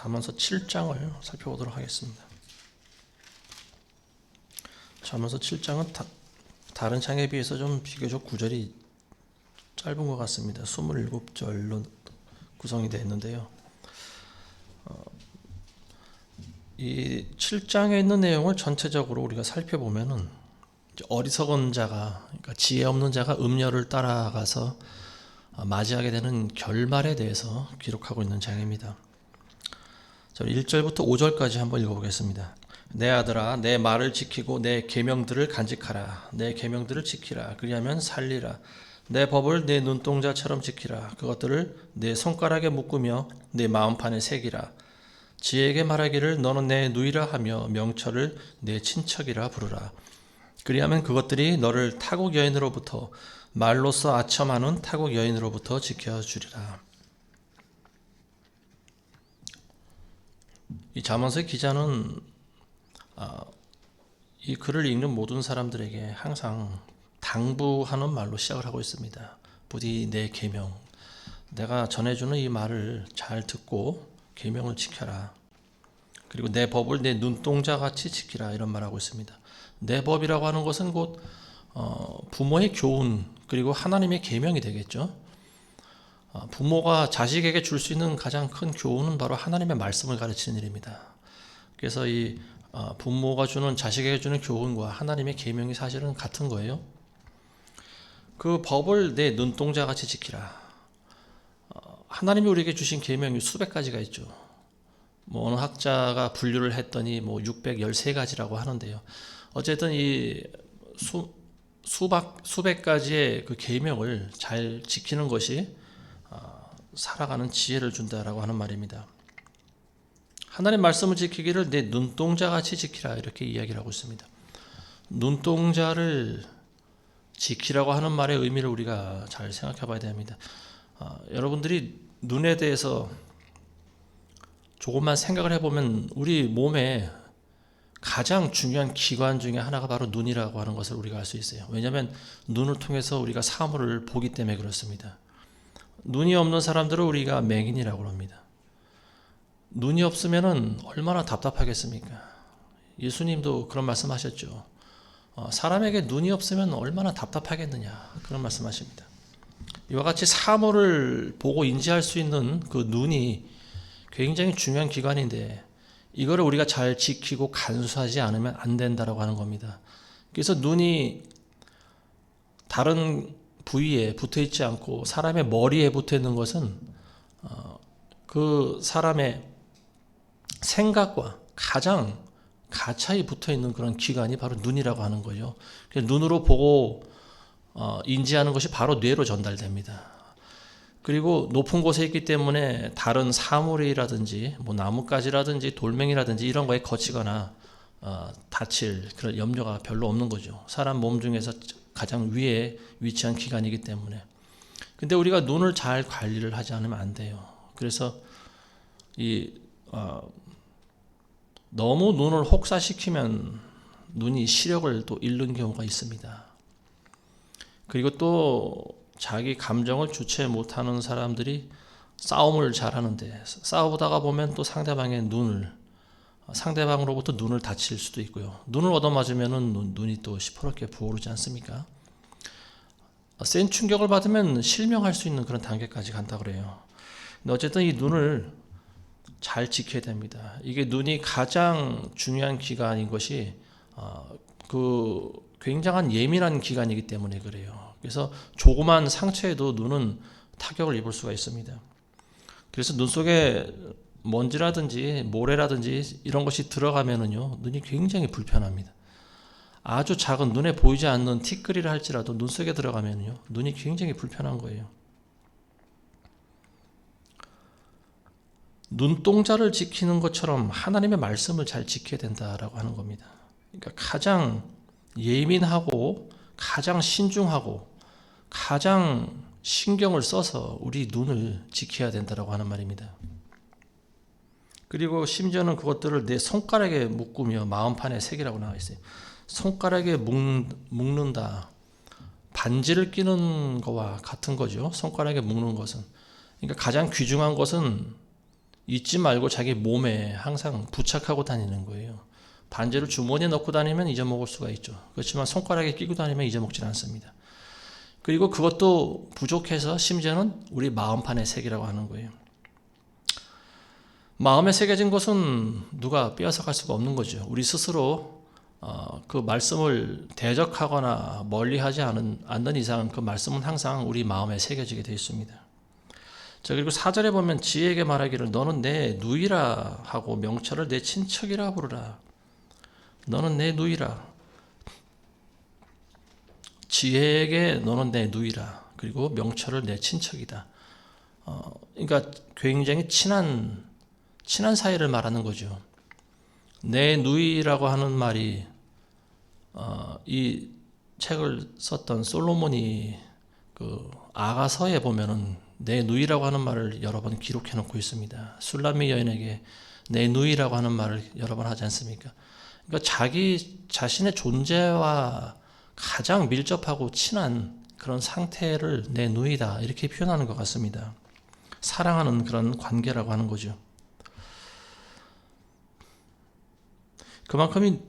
잠언서 7장을 살펴보도록 하겠습니다. 잠언서 7장은 다른 장에 비해서 좀 비교적 구절이 짧은 것 같습니다. 27절로 구성이 되어 있는데요. 이 7장에 있는 내용을 전체적으로 우리가 살펴보면은 어리석은 자가, 그러니까 지혜 없는 자가 음녀를 따라가서 맞이하게 되는 결말에 대해서 기록하고 있는 장입니다. 1절부터 5절까지 한번 읽어보겠습니다. 내 아들아, 내 말을 지키고 내 계명들을 간직하라. 내 계명들을 지키라. 그리하면 살리라. 내 법을 내 눈동자처럼 지키라. 그것들을 내 손가락에 묶으며 내 마음판에 새기라. 지혜에게 말하기를 너는 내 누이라 하며 명철을 내 친척이라 부르라. 그리하면 그것들이 너를 타국 여인으로부터 말로써 아첨하는 타국 여인으로부터 지켜주리라. 이 잠언서의 기자는 이 글을 읽는 모든 사람들에게 항상 당부하는 말로 시작을 하고 있습니다. 부디 내 계명, 내가 전해주는 이 말을 잘 듣고 계명을 지켜라. 그리고 내 법을 내 눈동자같이 지키라, 이런 말하고 있습니다. 내 법이라고 하는 것은 곧 부모의 교훈, 그리고 하나님의 계명이 되겠죠. 부모가 자식에게 줄 수 있는 가장 큰 교훈은 바로 하나님의 말씀을 가르치는 일입니다. 그래서 이 부모가 주는, 자식에게 주는 교훈과 하나님의 계명이 사실은 같은 거예요. 그 법을 내 눈동자같이 지키라. 하나님이 우리에게 주신 계명이 수백 가지가 있죠. 어느 학자가 분류를 했더니 613가지라고 하는데요. 어쨌든 이 수백 가지의 그 계명을 잘 지키는 것이 살아가는 지혜를 준다라고 하는 말입니다. 하나님 말씀을 지키기를 내 눈동자같이 지키라, 이렇게 이야기를 하고 있습니다. 눈동자를 지키라고 하는 말의 의미를 우리가 잘 생각해 봐야 됩니다. 여러분들이 눈에 대해서 조금만 생각을 해보면 우리 몸에 가장 중요한 기관 중에 하나가 바로 눈이라고 하는 것을 우리가 알 수 있어요. 왜냐하면 눈을 통해서 우리가 사물을 보기 때문에 그렇습니다. 눈이 없는 사람들을 우리가 맹인이라고 합니다. 눈이 없으면 얼마나 답답하겠습니까? 예수님도 그런 말씀하셨죠. 사람에게 눈이 없으면 얼마나 답답하겠느냐, 그런 말씀하십니다. 이와 같이 사물을 보고 인지할 수 있는 그 눈이 굉장히 중요한 기관인데 이거를 우리가 잘 지키고 간수하지 않으면 안 된다라고 하는 겁니다. 그래서 눈이 다른 부위에 붙어 있지 않고 사람의 머리에 붙어 있는 것은 그 사람의 생각과 가장 가차히 붙어 있는 그런 기관이 바로 눈이라고 하는 거죠. 눈으로 보고 인지하는 것이 바로 뇌로 전달됩니다. 그리고 높은 곳에 있기 때문에 다른 사물이라든지 나뭇가지라든지 돌멩이라든지 이런 거에 거치거나 다칠 그런 염려가 별로 없는 거죠. 사람 몸 중에서 가장 위에 위치한 기관이기 때문에. 근데 우리가 눈을 잘 관리를 하지 않으면 안 돼요. 그래서 너무 눈을 혹사시키면 눈이 시력을 또 잃는 경우가 있습니다. 그리고 또 자기 감정을 주체 못하는 사람들이 싸움을 잘하는데 싸우다가 보면 또 상대방으로부터 눈을 다칠 수도 있고요. 눈을 얻어맞으면 눈이 또 시퍼렇게 부어오르지 않습니까? 센 충격을 받으면 실명할 수 있는 그런 단계까지 간다 그래요. 근데 어쨌든 이 눈을 잘 지켜야 됩니다. 이게 눈이 가장 중요한 기관인 것이 그 굉장한 예민한 기관이기 때문에 그래요. 그래서 조그만 상처에도 눈은 타격을 입을 수가 있습니다. 그래서 눈 속에 먼지라든지 모래라든지 이런 것이 들어가면은요, 눈이 굉장히 불편합니다. 아주 작은 눈에 보이지 않는 티끌이라 할지라도 눈 속에 들어가면요, 눈이 굉장히 불편한 거예요. 눈동자를 지키는 것처럼 하나님의 말씀을 잘 지켜야 된다라고 하는 겁니다. 그러니까 가장 예민하고 가장 신중하고 가장 신경을 써서 우리 눈을 지켜야 된다라고 하는 말입니다. 그리고 심지어는 그것들을 내 손가락에 묶으며 마음판에 새기라고 나와 있어요. 손가락에 묶는다. 반지를 끼는 거와 같은 거죠. 손가락에 묶는 것은. 그러니까 가장 귀중한 것은 잊지 말고 자기 몸에 항상 부착하고 다니는 거예요. 반지를 주머니에 넣고 다니면 잊어먹을 수가 있죠. 그렇지만 손가락에 끼고 다니면 잊어먹질 않습니다. 그리고 그것도 부족해서 심지어는 우리 마음판의 색이라고 하는 거예요. 마음에 새겨진 것은 누가 빼앗아갈 수가 없는 거죠. 우리 스스로 그 말씀을 대적하거나 멀리하지 않는 이상 그 말씀은 항상 우리 마음에 새겨지게 되어 있습니다. 자, 그리고 4절에 보면 지혜에게 말하기를 너는 내 누이라 하고 명철을 내 친척이라 부르라. 너는 내 누이라. 지혜에게 너는 내 누이라. 그리고 명철을 내 친척이다. 그러니까 굉장히 친한 사이를 말하는 거죠. 내 누이라고 하는 말이 이 책을 썼던 솔로몬이 그 아가서에 보면은 내 누이라고 하는 말을 여러 번 기록해 놓고 있습니다. 술람미 여인에게 내 누이라고 하는 말을 여러 번 하지 않습니까? 그러니까 자기 자신의 존재와 가장 밀접하고 친한 그런 상태를 내 누이다 이렇게 표현하는 것 같습니다. 사랑하는 그런 관계라고 하는 거죠. 그만큼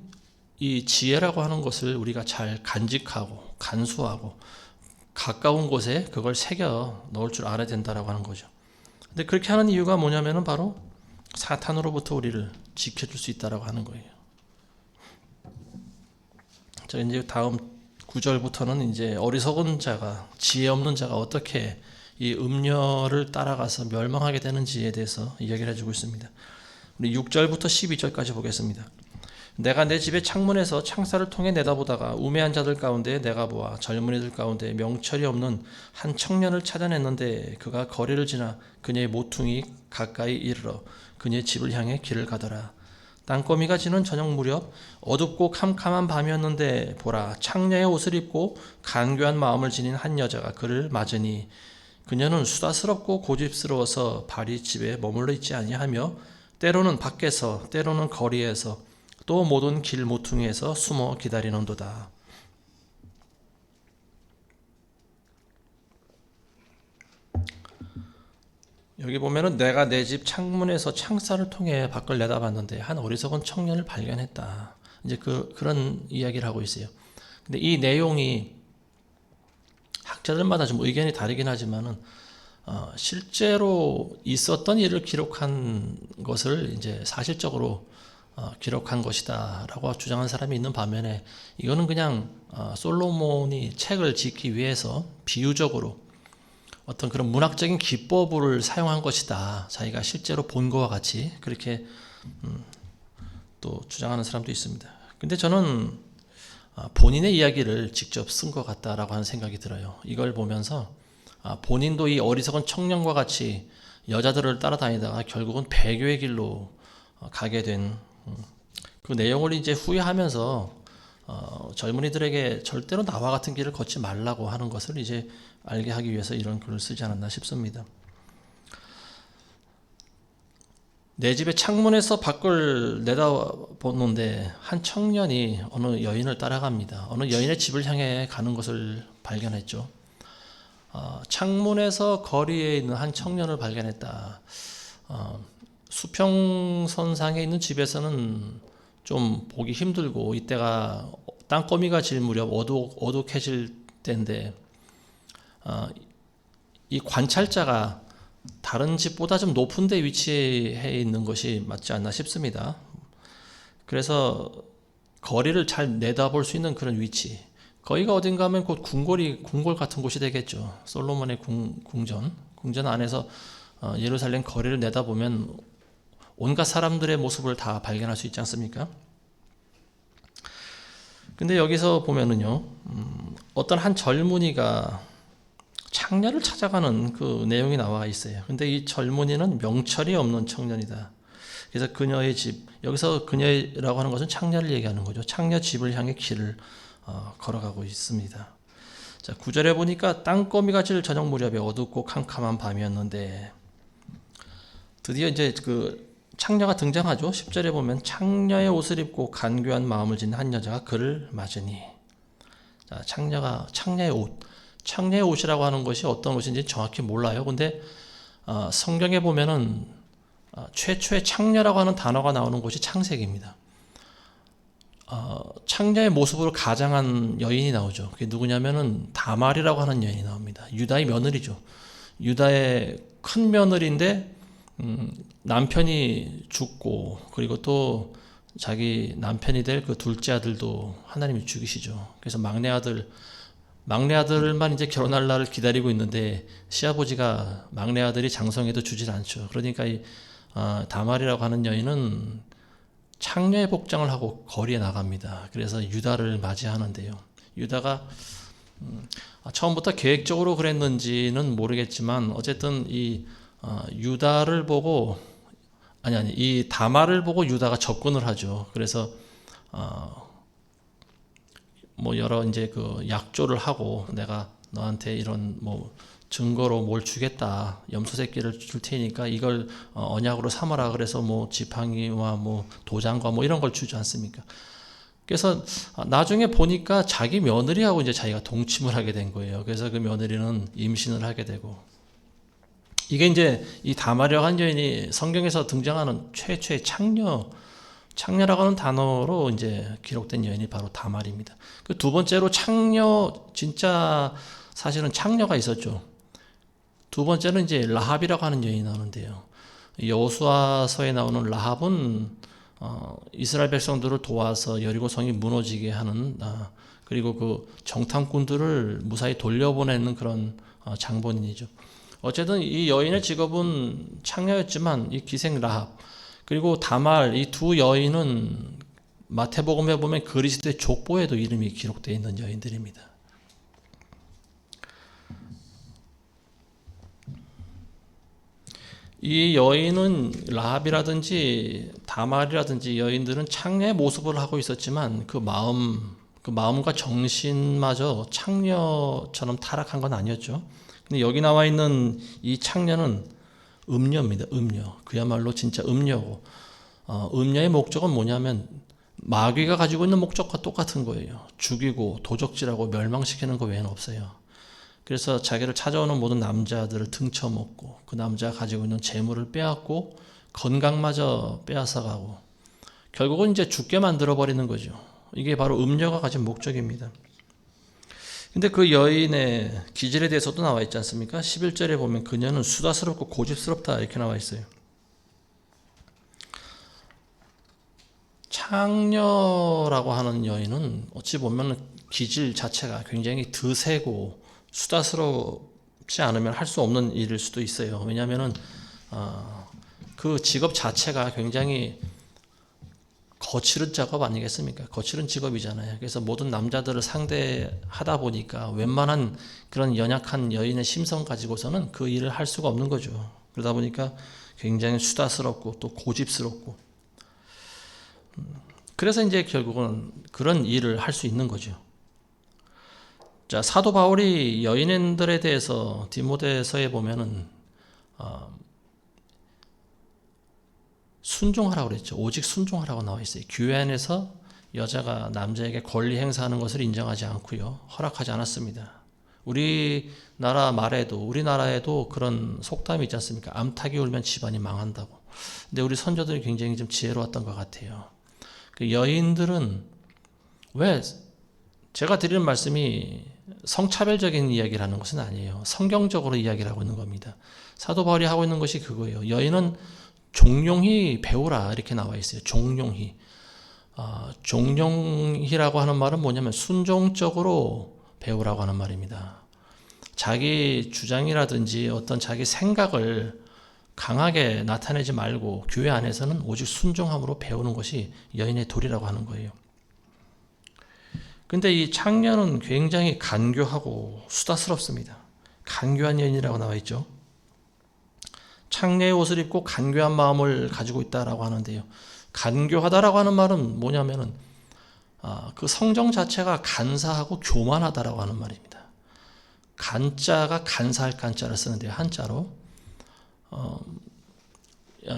이 지혜라고 하는 것을 우리가 잘 간직하고 간수하고 가까운 곳에 그걸 새겨 넣을 줄 알아야 된다라고 하는 거죠. 근데 그렇게 하는 이유가 뭐냐면은 바로 사탄으로부터 우리를 지켜줄 수 있다라고 하는 거예요. 자, 이제 다음 9절부터는 이제 어리석은 자가, 지혜 없는 자가 어떻게 이 음녀를 따라가서 멸망하게 되는지에 대해서 이야기를 해주고 있습니다. 우리 6절부터 12절까지 보겠습니다. 내가 내 집의 창문에서 창살을 통해 내다보다가 우매한 자들 가운데 내가 보아 젊은이들 가운데 명철이 없는 한 청년을 찾아냈는데 그가 거리를 지나 그녀의 모퉁이 가까이 이르러 그녀의 집을 향해 길을 가더라. 땅거미가 지는 저녁 무렵 어둡고 캄캄한 밤이었는데 보라 창녀의 옷을 입고 간교한 마음을 지닌 한 여자가 그를 맞으니 그녀는 수다스럽고 고집스러워서 발이 집에 머물러 있지 아니하며 때로는 밖에서 때로는 거리에서 또 모든 길 모퉁이에서 숨어 기다리는도다. 여기 보면은 내가 내 집 창문에서 창살을 통해 밖을 내다봤는데 한 어리석은 청년을 발견했다. 이제 그런 이야기를 하고 있어요. 근데 이 내용이 학자들마다 좀 의견이 다르긴 하지만은 실제로 있었던 일을 기록한 것을 이제 사실적으로 기록한 것이다라고 주장한 사람이 있는 반면에 이거는 그냥 솔로몬이 책을 짓기 위해서 비유적으로 어떤 그런 문학적인 기법을 사용한 것이다. 자기가 실제로 본 것과 같이 그렇게 또 주장하는 사람도 있습니다. 근데 저는 본인의 이야기를 직접 쓴 것 같다라고 하는 생각이 들어요. 이걸 보면서 본인도 이 어리석은 청년과 같이 여자들을 따라다니다가 결국은 배교의 길로 가게 된 그 내용을 이제 후회하면서 젊은이들에게 절대로 나와 같은 길을 걷지 말라고 하는 것을 이제 알게 하기 위해서 이런 글을 쓰지 않았나 싶습니다. 내 집의 창문에서 밖을 내다보는데 한 청년이 어느 여인을 따라갑니다. 어느 여인의 집을 향해 가는 것을 발견했죠. 창문에서 거리에 있는 한 청년을 발견했다. 수평선상에 있는 집에서는 좀 보기 힘들고 이때가 땅거미가 질 무렵 어둑해질 때인데 이 관찰자가 다른 집보다 좀 높은 데 위치해 있는 것이 맞지 않나 싶습니다. 그래서 거리를 잘 내다볼 수 있는 그런 위치, 거기가 어딘가 하면 곧 궁궐 같은 곳이 되겠죠. 솔로몬의 궁전 안에서 예루살렘 거리를 내다보면 온갖 사람들의 모습을 다 발견할 수 있지 않습니까? 근데 여기서 보면은요, 어떤 한 젊은이가 창녀를 찾아가는 그 내용이 나와 있어요. 근데 이 젊은이는 명철이 없는 청년이다. 그래서 그녀의 집, 여기서 그녀라고 하는 것은 창녀를 얘기하는 거죠. 창녀 집을 향해 길을 걸어가고 있습니다. 자, 9절에 보니까 땅거미가 질 저녁 무렵에 어둡고 캄캄한 밤이었는데 드디어 이제 그 창녀가 등장하죠. 10절에 보면 창녀의 옷을 입고 간교한 마음을 지닌 한 여자가 그를 맞으니. 자, 창녀의 옷. 창녀의 옷이라고 하는 것이 어떤 옷인지 정확히 몰라요. 근데 성경에 보면은 최초의 창녀라고 하는 단어가 나오는 곳이 창세기입니다. 창녀의 모습으로 가장한 여인이 나오죠. 그게 누구냐면은 다말이라고 하는 여인이 나옵니다. 유다의 며느리죠. 유다의 큰 며느리인데 남편이 죽고 그리고 또 자기 남편이 될 그 둘째 아들도 하나님이 죽이시죠. 그래서 막내 아들만 이제 결혼할 날을 기다리고 있는데 시아버지가 막내 아들이 장성해도 주질 않죠. 그러니까 이 다말이라고 하는 여인은 창녀의 복장을 하고 거리에 나갑니다. 그래서 유다를 맞이하는데요. 유다가 처음부터 계획적으로 그랬는지는 모르겠지만 어쨌든 이 유다를 보고 이 다말을 보고 유다가 접근을 하죠. 그래서 뭐 여러 이제 그 약조를 하고 내가 너한테 이런 뭐 증거로 뭘 주겠다. 염소 새끼를 줄 테니까 이걸 언약으로 삼아라. 그래서 뭐 지팡이와 뭐 도장과 뭐 이런 걸 주지 않습니까? 그래서 나중에 보니까 자기 며느리하고 이제 자기가 동침을 하게 된 거예요. 그래서 그 며느리는 임신을 하게 되고 이게 이제 이 다말이라고 한 여인이 성경에서 등장하는 최초의 창녀라고 하는 단어로 이제 기록된 여인이 바로 다말입니다. 그 두 번째로 진짜 사실은 창녀가 있었죠. 두 번째는 이제 라합이라고 하는 여인이 나오는데요. 여호수아서에 나오는 라합은 이스라엘 백성들을 도와서 여리고성이 무너지게 하는 그리고 그 정탐꾼들을 무사히 돌려보내는 그런 장본인이죠. 어쨌든 이 여인의 직업은 창녀였지만 이 기생 라합 그리고 다말 이 두 여인은 마태복음에 보면 그리스도의 족보에도 이름이 기록되어 있는 여인들입니다. 이 여인은 라합이라든지 다말이라든지 여인들은 창녀의 모습을 하고 있었지만 그 마음과 정신마저 창녀처럼 타락한 건 아니었죠. 근데 여기 나와 있는 이 창녀는 음녀입니다. 음녀. 그야말로 진짜 음녀고 음녀의 목적은 뭐냐면 마귀가 가지고 있는 목적과 똑같은 거예요. 죽이고 도적질하고 멸망시키는 거 외에는 없어요. 그래서 자기를 찾아오는 모든 남자들을 등쳐먹고 그 남자가 가지고 있는 재물을 빼앗고 건강마저 빼앗아가고 결국은 이제 죽게 만들어버리는 거죠. 이게 바로 음녀가 가진 목적입니다. 근데 그 여인의 기질에 대해서도 나와 있지 않습니까? 11절에 보면 그녀는 수다스럽고 고집스럽다 이렇게 나와 있어요. 창녀라고 하는 여인은 어찌 보면 기질 자체가 굉장히 드세고 수다스럽지 않으면 할 수 없는 일일 수도 있어요. 왜냐하면 그 직업 자체가 굉장히 거칠은 작업 아니겠습니까? 거칠은 직업이잖아요. 그래서 모든 남자들을 상대하다 보니까 웬만한 그런 연약한 여인의 심성 가지고서는 그 일을 할 수가 없는 거죠. 그러다 보니까 굉장히 수다스럽고 또 고집스럽고 그래서 이제 결국은 그런 일을 할 수 있는 거죠. 자, 사도 바울이 여인들에 대해서 디모데서에 보면은 순종하라고 그랬죠. 오직 순종하라고 나와 있어요. 교회 안에서 여자가 남자에게 권리 행사하는 것을 인정하지 않고요. 허락하지 않았습니다. 우리나라에도 그런 속담이 있지 않습니까? 암탉이 울면 집안이 망한다고. 근데 우리 선조들이 굉장히 좀 지혜로웠던 것 같아요. 그 여인들은 왜 제가 드리는 말씀이 성차별적인 이야기를 하는 것은 아니에요. 성경적으로 이야기를 하고 있는 겁니다. 사도 바울이 하고 있는 것이 그거예요. 여인은 종용히 배우라 이렇게 나와 있어요. 종용히. 종용히라고 하는 말은 뭐냐면 순종적으로 배우라고 하는 말입니다. 자기 주장이라든지 어떤 자기 생각을 강하게 나타내지 말고 교회 안에서는 오직 순종함으로 배우는 것이 여인의 도리라고 하는 거예요. 근데 이 창녀는 굉장히 간교하고 수다스럽습니다. 간교한 여인이라고 나와 있죠. 창녀의 옷을 입고 간교한 마음을 가지고 있다라고 하는데요. 간교하다라고 하는 말은 뭐냐면은 그 성정 자체가 간사하고 교만하다라고 하는 말입니다. 간자가 간사할 간자를 쓰는데요. 한자로.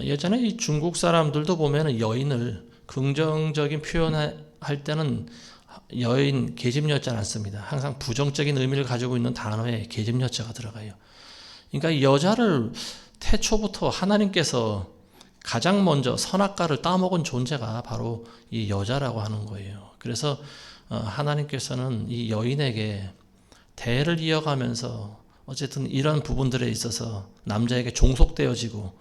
예전에 이 중국 사람들도 보면은 여인을 긍정적인 표현할 때는 여인 계집여자는 안 씁니다. 항상 부정적인 의미를 가지고 있는 단어에 계집여자가 들어가요. 그러니까 여자를 태초부터 하나님께서 가장 먼저 선악과를 따먹은 존재가 바로 이 여자라고 하는 거예요. 그래서 하나님께서는 이 여인에게 대를 이어가면서 어쨌든 이런 부분들에 있어서 남자에게 종속되어지고,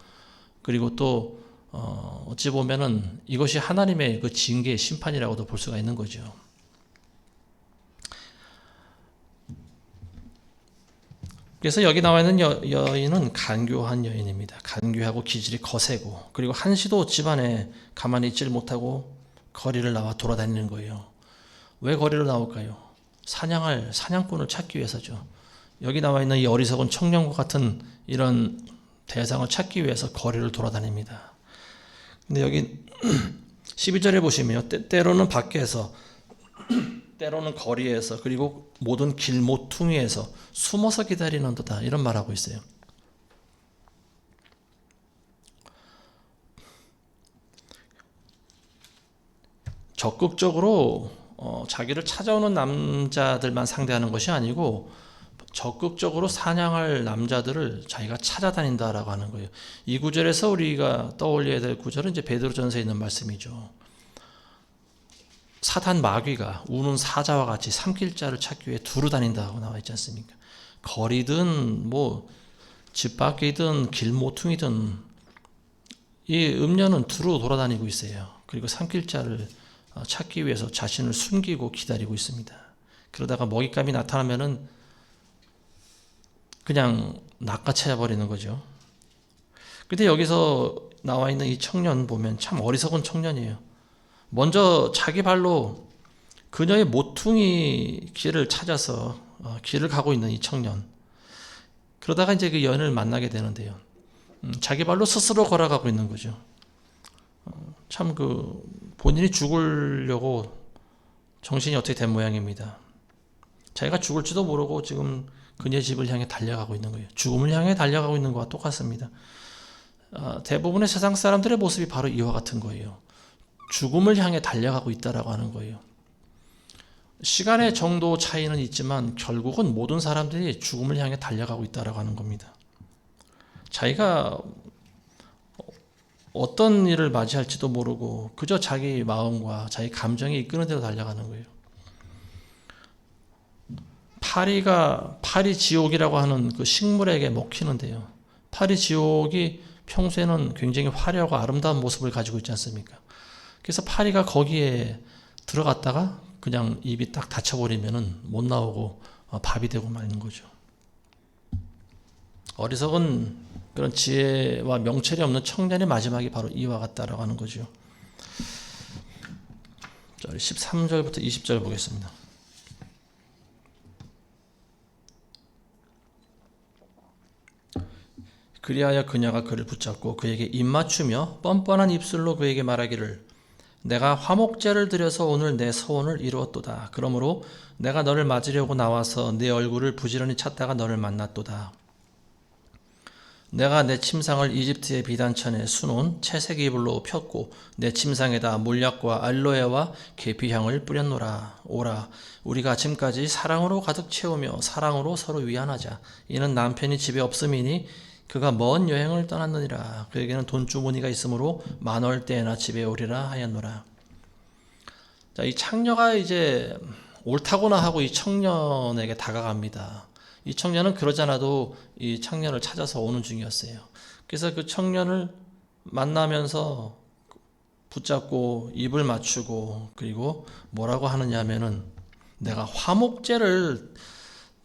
그리고 또 어찌 보면은 이것이 하나님의 그 징계의 심판이라고도 볼 수가 있는 거죠. 그래서 여기 나와 있는 여인은 간교한 여인입니다. 간교하고 기질이 거세고, 그리고 한시도 집안에 가만히 있질 못하고 거리를 나와 돌아다니는 거예요. 왜 거리를 나올까요? 사냥할 사냥꾼을 찾기 위해서죠. 여기 나와 있는 이 어리석은 청년과 같은 이런 대상을 찾기 위해서 거리를 돌아다닙니다. 근데 여기 12절에 보시면 때로는 밖에서, 때로는 거리에서, 그리고 모든 길 모퉁이에서 숨어서 기다리는도다, 이런 말하고 있어요. 적극적으로 자기를 찾아오는 남자들만 상대하는 것이 아니고 적극적으로 사냥할 남자들을 자기가 찾아다닌다라고 하는 거예요. 이 구절에서 우리가 떠올려야 될 구절은 이제 베드로전서에 있는 말씀이죠. 사탄 마귀가 우는 사자와 같이 삼킬 자를 찾기 위해 두루 다닌다고 나와 있지 않습니까? 거리든 뭐 집 밖이든 길 모퉁이든 이 음녀는 두루 돌아다니고 있어요. 그리고 삼킬 자를 찾기 위해서 자신을 숨기고 기다리고 있습니다. 그러다가 먹잇감이 나타나면은 그냥 낚아채버리는 거죠. 근데 여기서 나와 있는 이 청년 보면 참 어리석은 청년이에요. 먼저 자기 발로 그녀의 모퉁이 길을 찾아서 길을 가고 있는 이 청년. 그러다가 이제 그 여인을 만나게 되는데요. 자기 발로 스스로 걸어가고 있는 거죠. 참 본인이 죽으려고 정신이 어떻게 된 모양입니다. 자기가 죽을지도 모르고 지금 그녀의 집을 향해 달려가고 있는 거예요. 죽음을 향해 달려가고 있는 것과 똑같습니다. 대부분의 세상 사람들의 모습이 바로 이와 같은 거예요. 죽음을 향해 달려가고 있다라고 하는 거예요. 시간의 정도 차이는 있지만 결국은 모든 사람들이 죽음을 향해 달려가고 있다라고 하는 겁니다. 자기가 어떤 일을 맞이할지도 모르고 그저 자기 마음과 자기 감정이 이끄는 대로 달려가는 거예요. 파리 지옥이라고 하는 그 식물에게 먹히는데요. 파리 지옥이 평소에는 굉장히 화려하고 아름다운 모습을 가지고 있지 않습니까? 그래서 파리가 거기에 들어갔다가 그냥 입이 딱 닫혀버리면은 못 나오고 밥이 되고 마는 거죠. 어리석은 그런 지혜와 명철이 없는 청년의 마지막이 바로 이와 같다라고 하는 거죠. 13절부터 20절 보겠습니다. 그리하여 그녀가 그를 붙잡고 그에게 입맞추며 뻔뻔한 입술로 그에게 말하기를 내가 화목제를 드려서 오늘 내 소원을 이루었도다. 그러므로 내가 너를 맞으려고 나와서 네 얼굴을 부지런히 찾다가 너를 만났도다. 내가 내 침상을 이집트의 비단천에 수놓은 채색 이불로 폈고 내 침상에다 몰약과 알로에와 계피향을 뿌렸노라. 오라, 우리가 아침까지 사랑으로 가득 채우며 사랑으로 서로 위안하자. 이는 남편이 집에 없음이니 그가 먼 여행을 떠났느니라. 그에게는 돈주머니가 있으므로 만월 때에나 집에 오리라 하였노라. 자, 이 창녀가 이제 옳다구나 하고 이 청년에게 다가갑니다. 이 청년은 그러지 않아도 이 청년을 찾아서 오는 중이었어요. 그래서 그 청년을 만나면서 붙잡고 입을 맞추고, 그리고 뭐라고 하느냐 하면은 내가 화목제를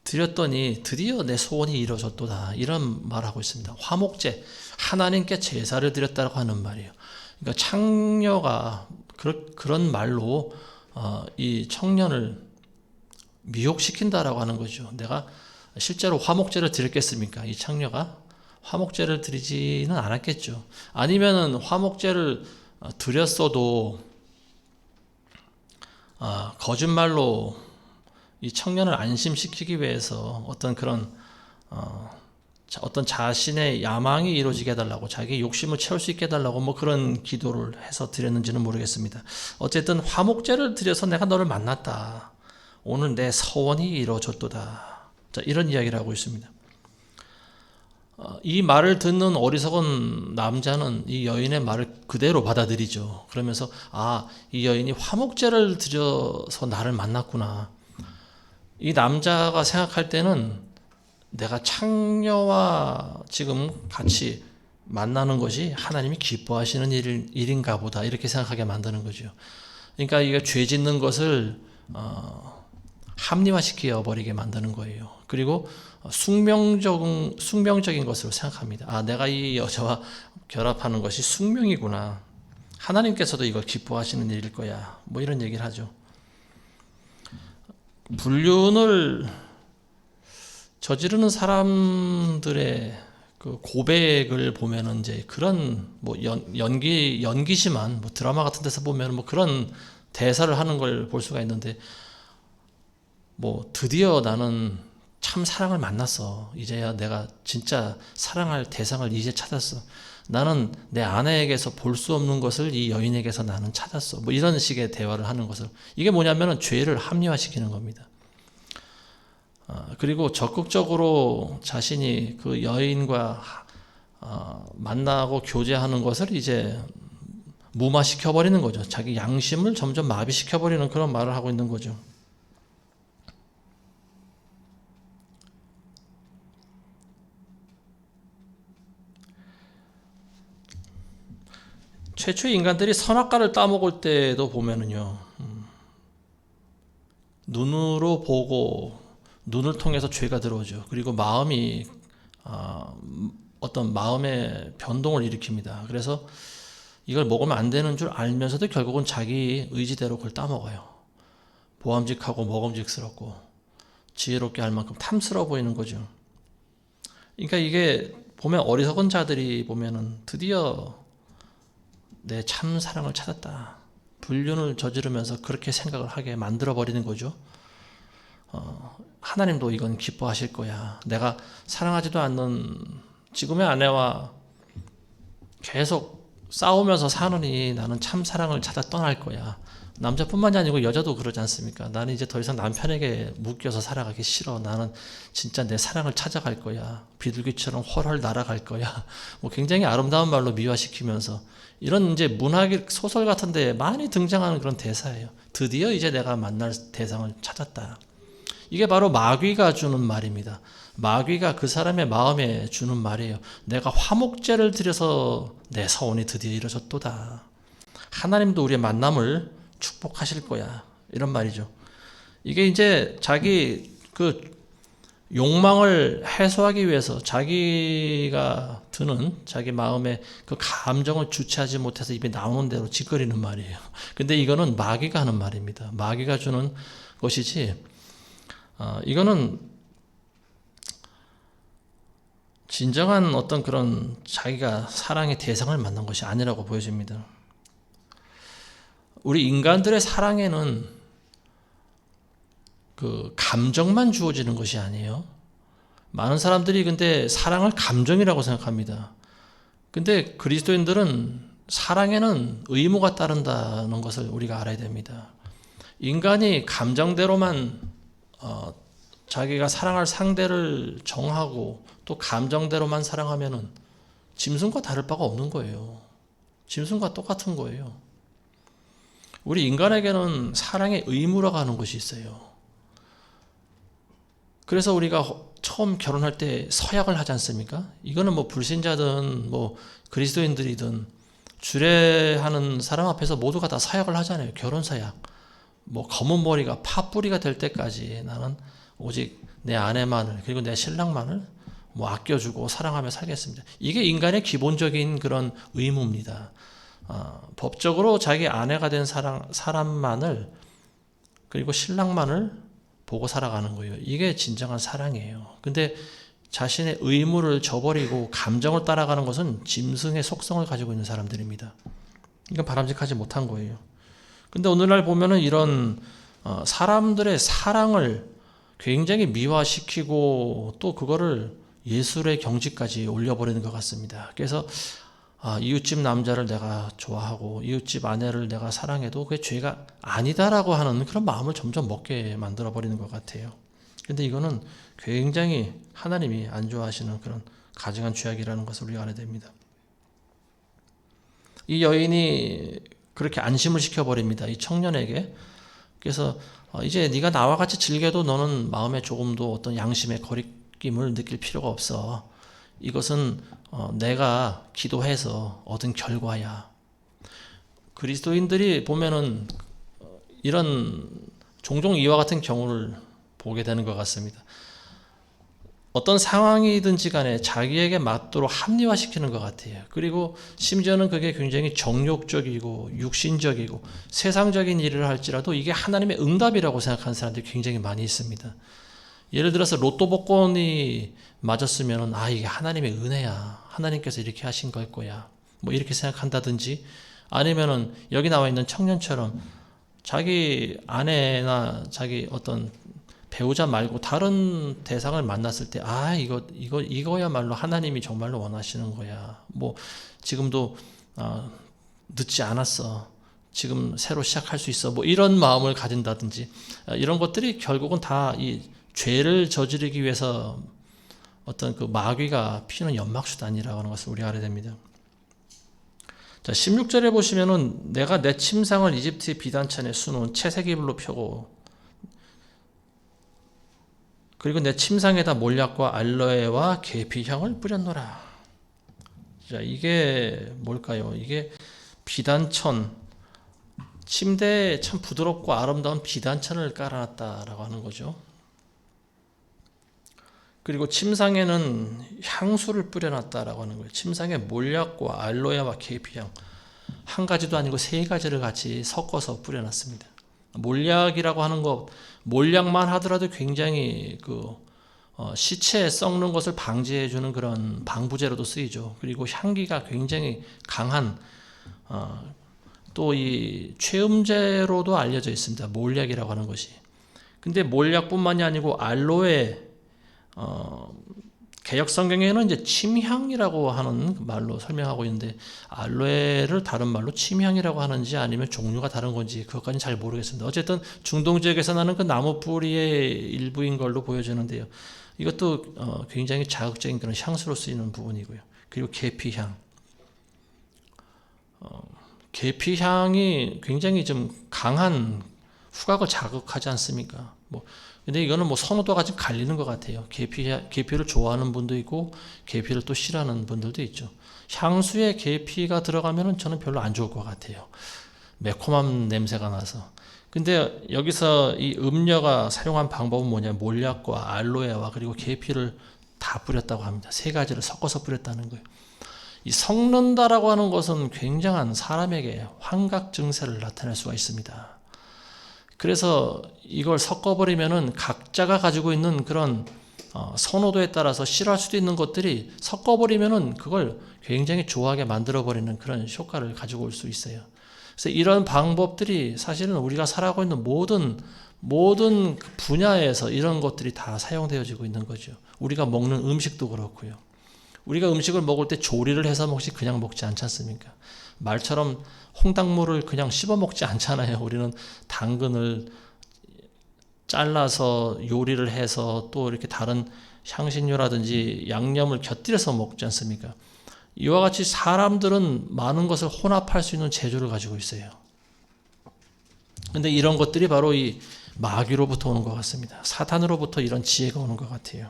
드렸더니 드디어 내 소원이 이루어졌도다, 이런 말하고 있습니다. 화목제, 하나님께 제사를 드렸다고 하는 말이에요. 그러니까 창녀가 그런 말로 이 청년을 미혹시킨다라고 하는 거죠. 내가 실제로 화목제를 드렸겠습니까? 이 창녀가 화목제를 드리지는 않았겠죠. 아니면은 화목제를 드렸어도 거짓말로 이 청년을 안심시키기 위해서 어떤 그런 어떤 자신의 야망이 이루어지게 해달라고, 자기 욕심을 채울 수 있게 해달라고 뭐 그런 기도를 해서 드렸는지는 모르겠습니다. 어쨌든 화목제를 드려서 내가 너를 만났다. 오늘 내 서원이 이루어졌도다. 자, 이런 이야기를 하고 있습니다. 이 말을 듣는 어리석은 남자는 이 여인의 말을 그대로 받아들이죠. 그러면서 이 여인이 화목제를 드려서 나를 만났구나. 이 남자가 생각할 때는 내가 창녀와 지금 같이 만나는 것이 하나님이 기뻐하시는 일인가 보다 이렇게 생각하게 만드는 거죠. 그러니까 이게 죄 짓는 것을 합리화시켜 버리게 만드는 거예요. 그리고 숙명적인 것으로 생각합니다. 내가 이 여자와 결합하는 것이 숙명이구나. 하나님께서도 이걸 기뻐하시는 일일 거야. 뭐 이런 얘기를 하죠. 불륜을 저지르는 사람들의 그 고백을 보면은 이제 그런 뭐 연기지만 뭐 드라마 같은 데서 보면 뭐 그런 대사를 하는 걸 볼 수가 있는데, 뭐 드디어 나는 참 사랑을 만났어. 이제야 내가 진짜 사랑할 대상을 이제 찾았어. 나는 내 아내에게서 볼 수 없는 것을 이 여인에게서 나는 찾았어. 뭐 이런 식의 대화를 하는 것을, 이게 뭐냐면은 죄를 합리화시키는 겁니다. 그리고 적극적으로 자신이 그 여인과 만나고 교제하는 것을 이제 무마시켜버리는 거죠. 자기 양심을 점점 마비시켜버리는 그런 말을 하고 있는 거죠. 최초의 인간들이 선악과를 따먹을 때도 보면은요, 눈으로 보고 눈을 통해서 죄가 들어오죠. 그리고 마음이 어떤 마음의 변동을 일으킵니다. 그래서 이걸 먹으면 안 되는 줄 알면서도 결국은 자기 의지대로 그걸 따먹어요. 보암직하고 먹음직스럽고 지혜롭게 할 만큼 탐스러워 보이는 거죠. 그러니까 이게 보면 어리석은 자들이 보면은 드디어 내 참 사랑을 찾았다. 불륜을 저지르면서 그렇게 생각을 하게 만들어 버리는 거죠. 하나님도 이건 기뻐하실 거야. 내가 사랑하지도 않는 지금의 아내와 계속 싸우면서 사느니 나는 참 사랑을 찾아 떠날 거야. 남자뿐만이 아니고 여자도 그러지 않습니까? 나는 이제 더 이상 남편에게 묶여서 살아가기 싫어. 나는 진짜 내 사랑을 찾아갈 거야. 비둘기처럼 훨훨 날아갈 거야. 뭐 굉장히 아름다운 말로 미화시키면서, 이런 이제 문학 소설 같은 데 많이 등장하는 그런 대사예요. 드디어 이제 내가 만날 대상을 찾았다. 이게 바로 마귀가 주는 말입니다. 마귀가 그 사람의 마음에 주는 말이에요. 내가 화목제를 드려서 내 서원이 드디어 이루어졌도다. 하나님도 우리의 만남을 축복하실 거야. 이런 말이죠. 이게 이제 자기 그 욕망을 해소하기 위해서 자기가 드는 자기 마음의 그 감정을 주체하지 못해서 입에 나오는 대로 짓거리는 말이에요. 근데 이거는 마귀가 하는 말입니다. 마귀가 주는 것이지, 이거는 진정한 어떤 그런 자기가 사랑의 대상을 만난 것이 아니라고 보여집니다. 우리 인간들의 사랑에는 그 감정만 주어지는 것이 아니에요. 많은 사람들이 근데 사랑을 감정이라고 생각합니다. 근데 그리스도인들은 사랑에는 의무가 따른다는 것을 우리가 알아야 됩니다. 인간이 감정대로만 자기가 사랑할 상대를 정하고 또 감정대로만 사랑하면은 짐승과 다를 바가 없는 거예요. 짐승과 똑같은 거예요. 우리 인간에게는 사랑의 의무라고 하는 것이 있어요. 그래서 우리가 처음 결혼할 때 서약을 하지 않습니까? 이거는 뭐 불신자든 뭐 그리스도인들이든 주례하는 사람 앞에서 모두가 다 서약을 하잖아요. 결혼 서약. 뭐 검은 머리가 파뿌리가 될 때까지 나는 오직 내 아내만을, 그리고 내 신랑만을 뭐 아껴주고 사랑하며 살겠습니다. 이게 인간의 기본적인 그런 의무입니다. 법적으로 자기 아내가 된 사람만을, 그리고 신랑만을 보고 살아가는 거예요. 이게 진정한 사랑이에요. 근데 자신의 의무를 저버리고 감정을 따라가는 것은 짐승의 속성을 가지고 있는 사람들입니다. 이건 바람직하지 못한 거예요. 근데 오늘날 보면은 이런 사람들의 사랑을 굉장히 미화시키고 또 그거를 예술의 경지까지 올려버리는 것 같습니다. 그래서 이웃집 남자를 내가 좋아하고 이웃집 아내를 내가 사랑해도 그게 죄가 아니다라고 하는 그런 마음을 점점 먹게 만들어버리는 것 같아요. 근데 이거는 굉장히 하나님이 안 좋아하시는 그런 가증한 죄악이라는 것을 우리가 알아야 됩니다. 이 여인이 그렇게 안심을 시켜버립니다. 이 청년에게. 그래서 이제 네가 나와 같이 즐겨도 너는 마음에 조금도 어떤 양심의 거리낌을 느낄 필요가 없어. 이것은 내가 기도해서 얻은 결과야. 그리스도인들이 보면은 이런 종종 이와 같은 경우를 보게 되는 것 같습니다. 어떤 상황이든지 간에 자기에게 맞도록 합리화시키는 것 같아요. 그리고 심지어는 그게 굉장히 정욕적이고 육신적이고 세상적인 일을 할지라도 이게 하나님의 응답이라고 생각하는 사람들이 굉장히 많이 있습니다. 예를 들어서 로또 복권이 맞았으면 이게 하나님의 은혜야. 하나님께서 이렇게 하신 걸 거야. 뭐 이렇게 생각한다든지, 아니면은 여기 나와 있는 청년처럼 자기 아내나 자기 어떤 배우자 말고 다른 대상을 만났을 때 이거야말로 하나님이 정말로 원하시는 거야. 뭐 지금도 늦지 않았어. 지금 새로 시작할 수 있어. 뭐 이런 마음을 가진다든지, 이런 것들이 결국은 다 이 죄를 저지르기 위해서 어떤 그 마귀가 피우는 연막수단이라고 하는 것을 우리가 알아야 됩니다. 자, 16절에 보시면은 내가 내 침상을 이집트의 비단천에 수놓은 채색 이불로 펴고 그리고 내 침상에다 몰약과 알로에와 계피향을 뿌렸노라. 자, 이게 뭘까요? 이게 비단천, 침대에 참 부드럽고 아름다운 비단천을 깔아놨다라고 하는 거죠. 그리고 침상에는 향수를 뿌려놨다라고 하는 거예요. 침상에 몰약과 알로에와 계피향, 한 가지도 아니고 세 가지를 같이 섞어서 뿌려놨습니다. 몰약이라고 하는 것, 몰약만 하더라도 굉장히 시체 썩는 것을 방지해주는 그런 방부제로도 쓰이죠. 그리고 향기가 굉장히 강한 또 이 최음제로도 알려져 있습니다. 몰약이라고 하는 것이. 근데 몰약뿐만이 아니고 알로에, 개역 성경에는 이제 침향이라고 하는 말로 설명하고 있는데, 알로에를 다른 말로 침향이라고 하는지 아니면 종류가 다른 건지 그것까지는 잘 모르겠습니다. 어쨌든 중동 지역에서 나는 그 나무 뿌리의 일부인 걸로 보여지는데요. 이것도 굉장히 자극적인 그런 향수로 쓰이는 부분이고요. 그리고 계피향. 계피향이 굉장히 좀 강한 후각을 자극하지 않습니까? 근데 이거는 선호도가 좀 갈리는 것 같아요. 계피를 좋아하는 분도 있고 계피를 또 싫어하는 분들도 있죠. 향수에 계피가 들어가면은 저는 별로 안 좋을 것 같아요. 매콤한 냄새가 나서. 근데 여기서 이 음녀가 사용한 방법은 뭐냐? 몰약과 알로에와 그리고 계피를 다 뿌렸다고 합니다. 세 가지를 섞어서 뿌렸다는 거예요. 이 섞는다라고 하는 것은 굉장한 사람에게 환각 증세를 나타낼 수가 있습니다. 그래서 이걸 섞어버리면은 각자가 가지고 있는 그런 선호도에 따라서 싫어할 수도 있는 것들이 섞어버리면은 그걸 굉장히 좋아하게 만들어버리는 그런 효과를 가지고 올 수 있어요. 그래서 이런 방법들이 사실은 우리가 살아가고 있는 모든 분야에서 이런 것들이 다 사용되어지고 있는 거죠. 우리가 먹는 음식도 그렇고요. 우리가 음식을 먹을 때 조리를 해서 먹지 그냥 먹지 않지 않습니까? 말처럼 홍당무를 그냥 씹어 먹지 않잖아요. 우리는 당근을 잘라서 요리를 해서 또 이렇게 다른 향신료라든지 양념을 곁들여서 먹지 않습니까? 이와 같이 사람들은 많은 것을 혼합할 수 있는 재주를 가지고 있어요. 그런데 이런 것들이 바로 이 마귀로부터 오는 것 같습니다. 사탄으로부터 이런 지혜가 오는 것 같아요.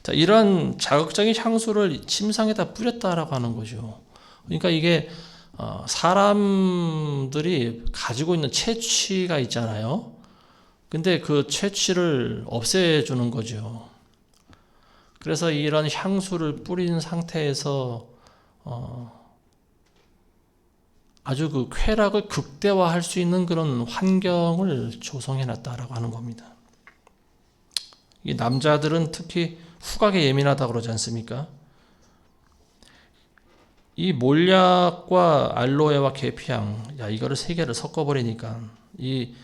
자, 이런 자극적인 향수를 침상에다 뿌렸다라고 하는 거죠. 그러니까 이게 사람들이 가지고 있는 채취가 있잖아요. 근데 그 채취를 없애주는 거죠. 그래서 이런 향수를 뿌린 상태에서 아주 그 쾌락을 극대화할 수 있는 그런 환경을 조성해놨다라고 하는 겁니다. 이 남자들은 특히 후각에 예민하다고 그러지 않습니까? 이 몰약과 알로에와 계피향, 이거를 세 개를 섞어버리니까 이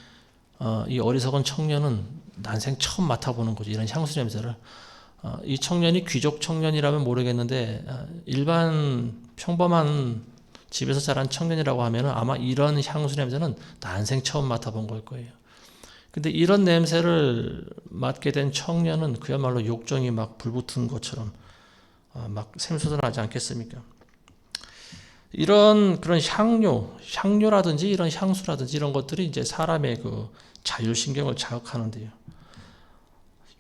어리석은 청년은 난생 처음 맡아보는 거죠. 이런 향수 냄새를. 이 청년이 귀족 청년이라면 모르겠는데 일반 평범한 집에서 자란 청년이라고 하면 아마 이런 향수 냄새는 난생 처음 맡아본 걸 거예요. 근데 이런 냄새를 맡게 된 청년은 그야말로 욕정이 막 불붙은 것처럼 막 샘솟아나지 않겠습니까? 이런 그런 향료라든지 이런 향수라든지 이런 것들이 이제 사람의 그 자율신경을 자극하는데요.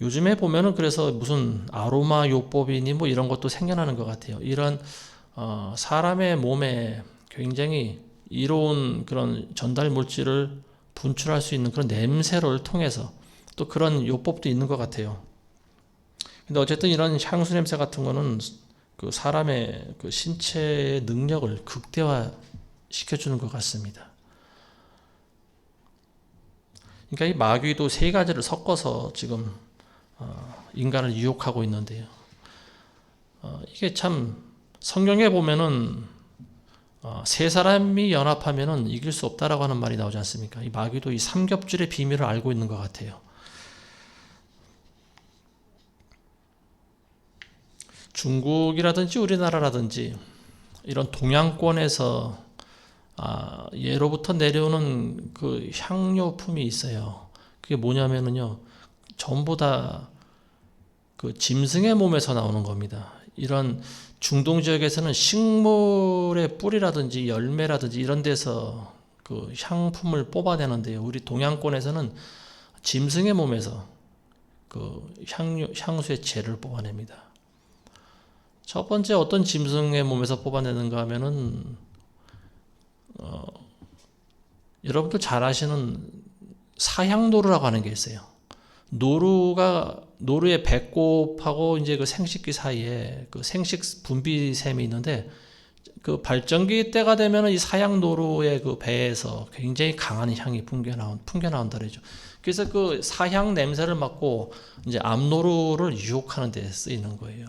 요즘에 보면은 그래서 무슨 아로마 요법이니 뭐 이런 것도 생겨나는 것 같아요. 이런 사람의 몸에 굉장히 이로운 그런 전달 물질을 분출할 수 있는 그런 냄새를 통해서 또 그런 요법도 있는 것 같아요. 근데 어쨌든 이런 향수 냄새 같은 거는 그 사람의 그 신체의 능력을 극대화 시켜주는 것 같습니다. 그러니까 이 마귀도 세 가지를 섞어서 지금 인간을 유혹하고 있는데요. 이게 참 성경에 보면은 세 사람이 연합하면은 이길 수 없다라고 하는 말이 나오지 않습니까? 이 마귀도 이 삼겹줄의 비밀을 알고 있는 것 같아요. 중국이라든지 우리나라라든지 이런 동양권에서 예로부터 내려오는 그 향료품이 있어요. 그게 뭐냐면은요, 전부 다 그 짐승의 몸에서 나오는 겁니다. 이런 중동 지역에서는 식물의 뿌리라든지 열매라든지 이런 데서 그 향품을 뽑아내는데요. 우리 동양권에서는 짐승의 몸에서 그 향수의 재를 뽑아냅니다. 첫 번째 어떤 짐승의 몸에서 뽑아내는가 하면은 여러분들 잘 아시는 사향노루라고 하는 게 있어요. 노루의 배꼽하고 이제 그 생식기 사이에 그 생식 분비샘이 있는데 그 발정기 때가 되면 이 사향노루의 그 배에서 굉장히 강한 향이 풍겨나온다 그러죠. 그래서 그 사향 냄새를 맡고 이제 암노루를 유혹하는 데 쓰이는 거예요.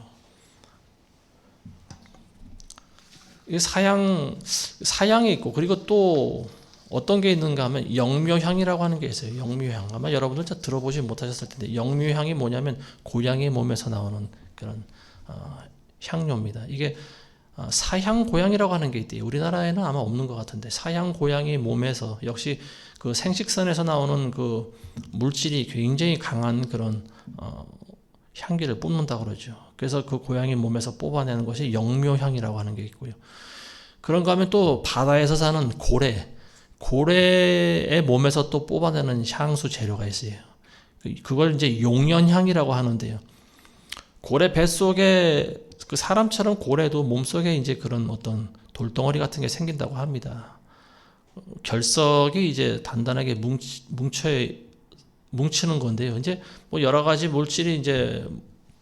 이 사향이 있고 그리고 또 어떤 게 있는가 하면 영묘향이라고 하는 게 있어요. 영묘향. 아마 여러분들 잘 들어보지 못하셨을 텐데 영묘향이 뭐냐면 고양이 몸에서 나오는 그런 향료입니다. 이게 사향고양이라고 하는 게 있대요. 우리나라에는 아마 없는 것 같은데 사향고양이 몸에서 역시 그 생식선에서 나오는 그 물질이 굉장히 강한 그런 향기를 뿜는다고 그러죠. 그래서 그 고양이 몸에서 뽑아내는 것이 영묘향이라고 하는 게 있고요. 그런가 하면 또 바다에서 사는 고래의 몸에서 또 뽑아내는 향수 재료가 있어요. 그걸 이제 용연향이라고 하는데요. 고래 뱃속에 그 사람처럼 고래도 몸속에 이제 그런 어떤 돌덩어리 같은 게 생긴다고 합니다. 결석이 이제 단단하게 뭉치는 건데요. 이제 뭐 여러 가지 물질이 이제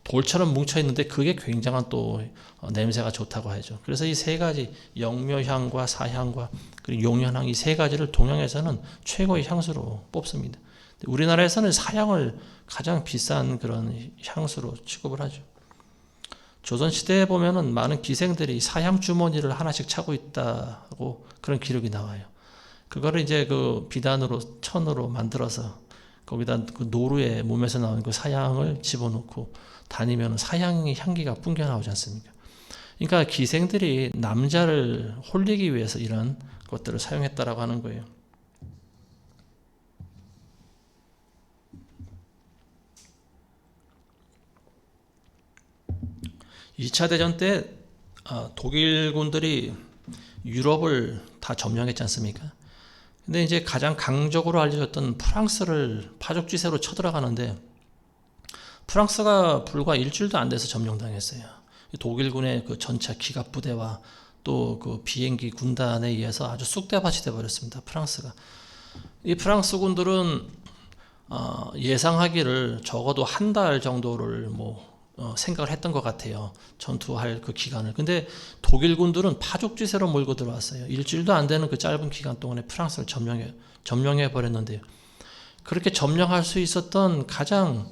돌처럼 뭉쳐 있는데 그게 굉장한 또 냄새가 좋다고 하죠. 그래서 이 세 가지 영묘향과 사향과 그리고 용연향 이 세 가지를 동양에서는 최고의 향수로 뽑습니다. 우리나라에서는 사향을 가장 비싼 그런 향수로 취급을 하죠. 조선 시대에 보면은 많은 기생들이 사향 주머니를 하나씩 차고 있다고 그런 기록이 나와요. 그거를 이제 그 비단으로 천으로 만들어서 거기다 그 노루의 몸에서 나오는 그 사향을 집어넣고 다니면 사향의 향기가 풍겨 나오지 않습니까? 그러니까 기생들이 남자를 홀리기 위해서 이런 것들을 사용했다라고 하는 거예요. 2차 대전 때 독일군들이 유럽을 다 점령했지 않습니까? 근데 이제 가장 강적으로 알려졌던 프랑스를 파죽지세로 쳐들어가는데 프랑스가 불과 일주일도 안 돼서 점령당했어요. 독일군의 그 전차 기갑 부대와 또 그 비행기 군단에 의해서 아주 쑥대밭이 되어버렸습니다. 프랑스가. 이 프랑스 군들은 예상하기를 적어도 한 달 정도를 생각을 했던 것 같아요. 전투할 그 기간을. 근데 독일군들은 파죽지세로 몰고 들어왔어요. 일주일도 안 되는 그 짧은 기간 동안에 프랑스를 점령해 버렸는데요. 그렇게 점령할 수 있었던 가장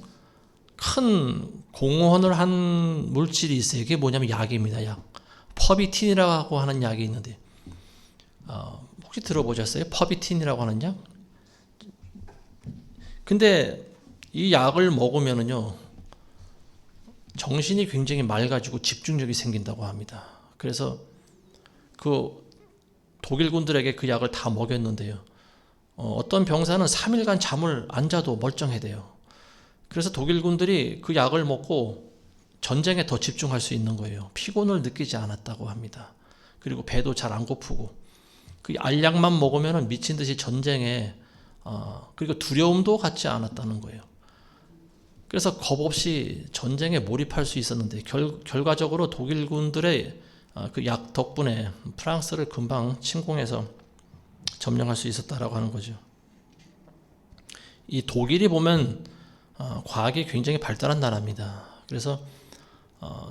큰 공헌을 한 물질이 있어요. 이게 뭐냐면 약입니다. 약. 퍼비틴이라고 하는 약이 있는데 혹시 들어보셨어요? 퍼비틴이라고 하는 약? 근데 이 약을 먹으면은요 정신이 굉장히 맑아지고 집중력이 생긴다고 합니다. 그래서 그 독일군들에게 그 약을 다 먹였는데요. 어떤 병사는 3일간 잠을 안 자도 멀쩡해대요. 그래서 독일군들이 그 약을 먹고 전쟁에 더 집중할 수 있는 거예요. 피곤을 느끼지 않았다고 합니다. 그리고 배도 잘 안 고프고 그 알약만 먹으면 미친 듯이 전쟁에 그리고 두려움도 갖지 않았다는 거예요. 그래서 겁 없이 전쟁에 몰입할 수 있었는데 결과적으로 독일군들의 그 약 덕분에 프랑스를 금방 침공해서 점령할 수 있었다라고 하는 거죠. 이 독일이 보면 과학이 굉장히 발달한 나라입니다. 그래서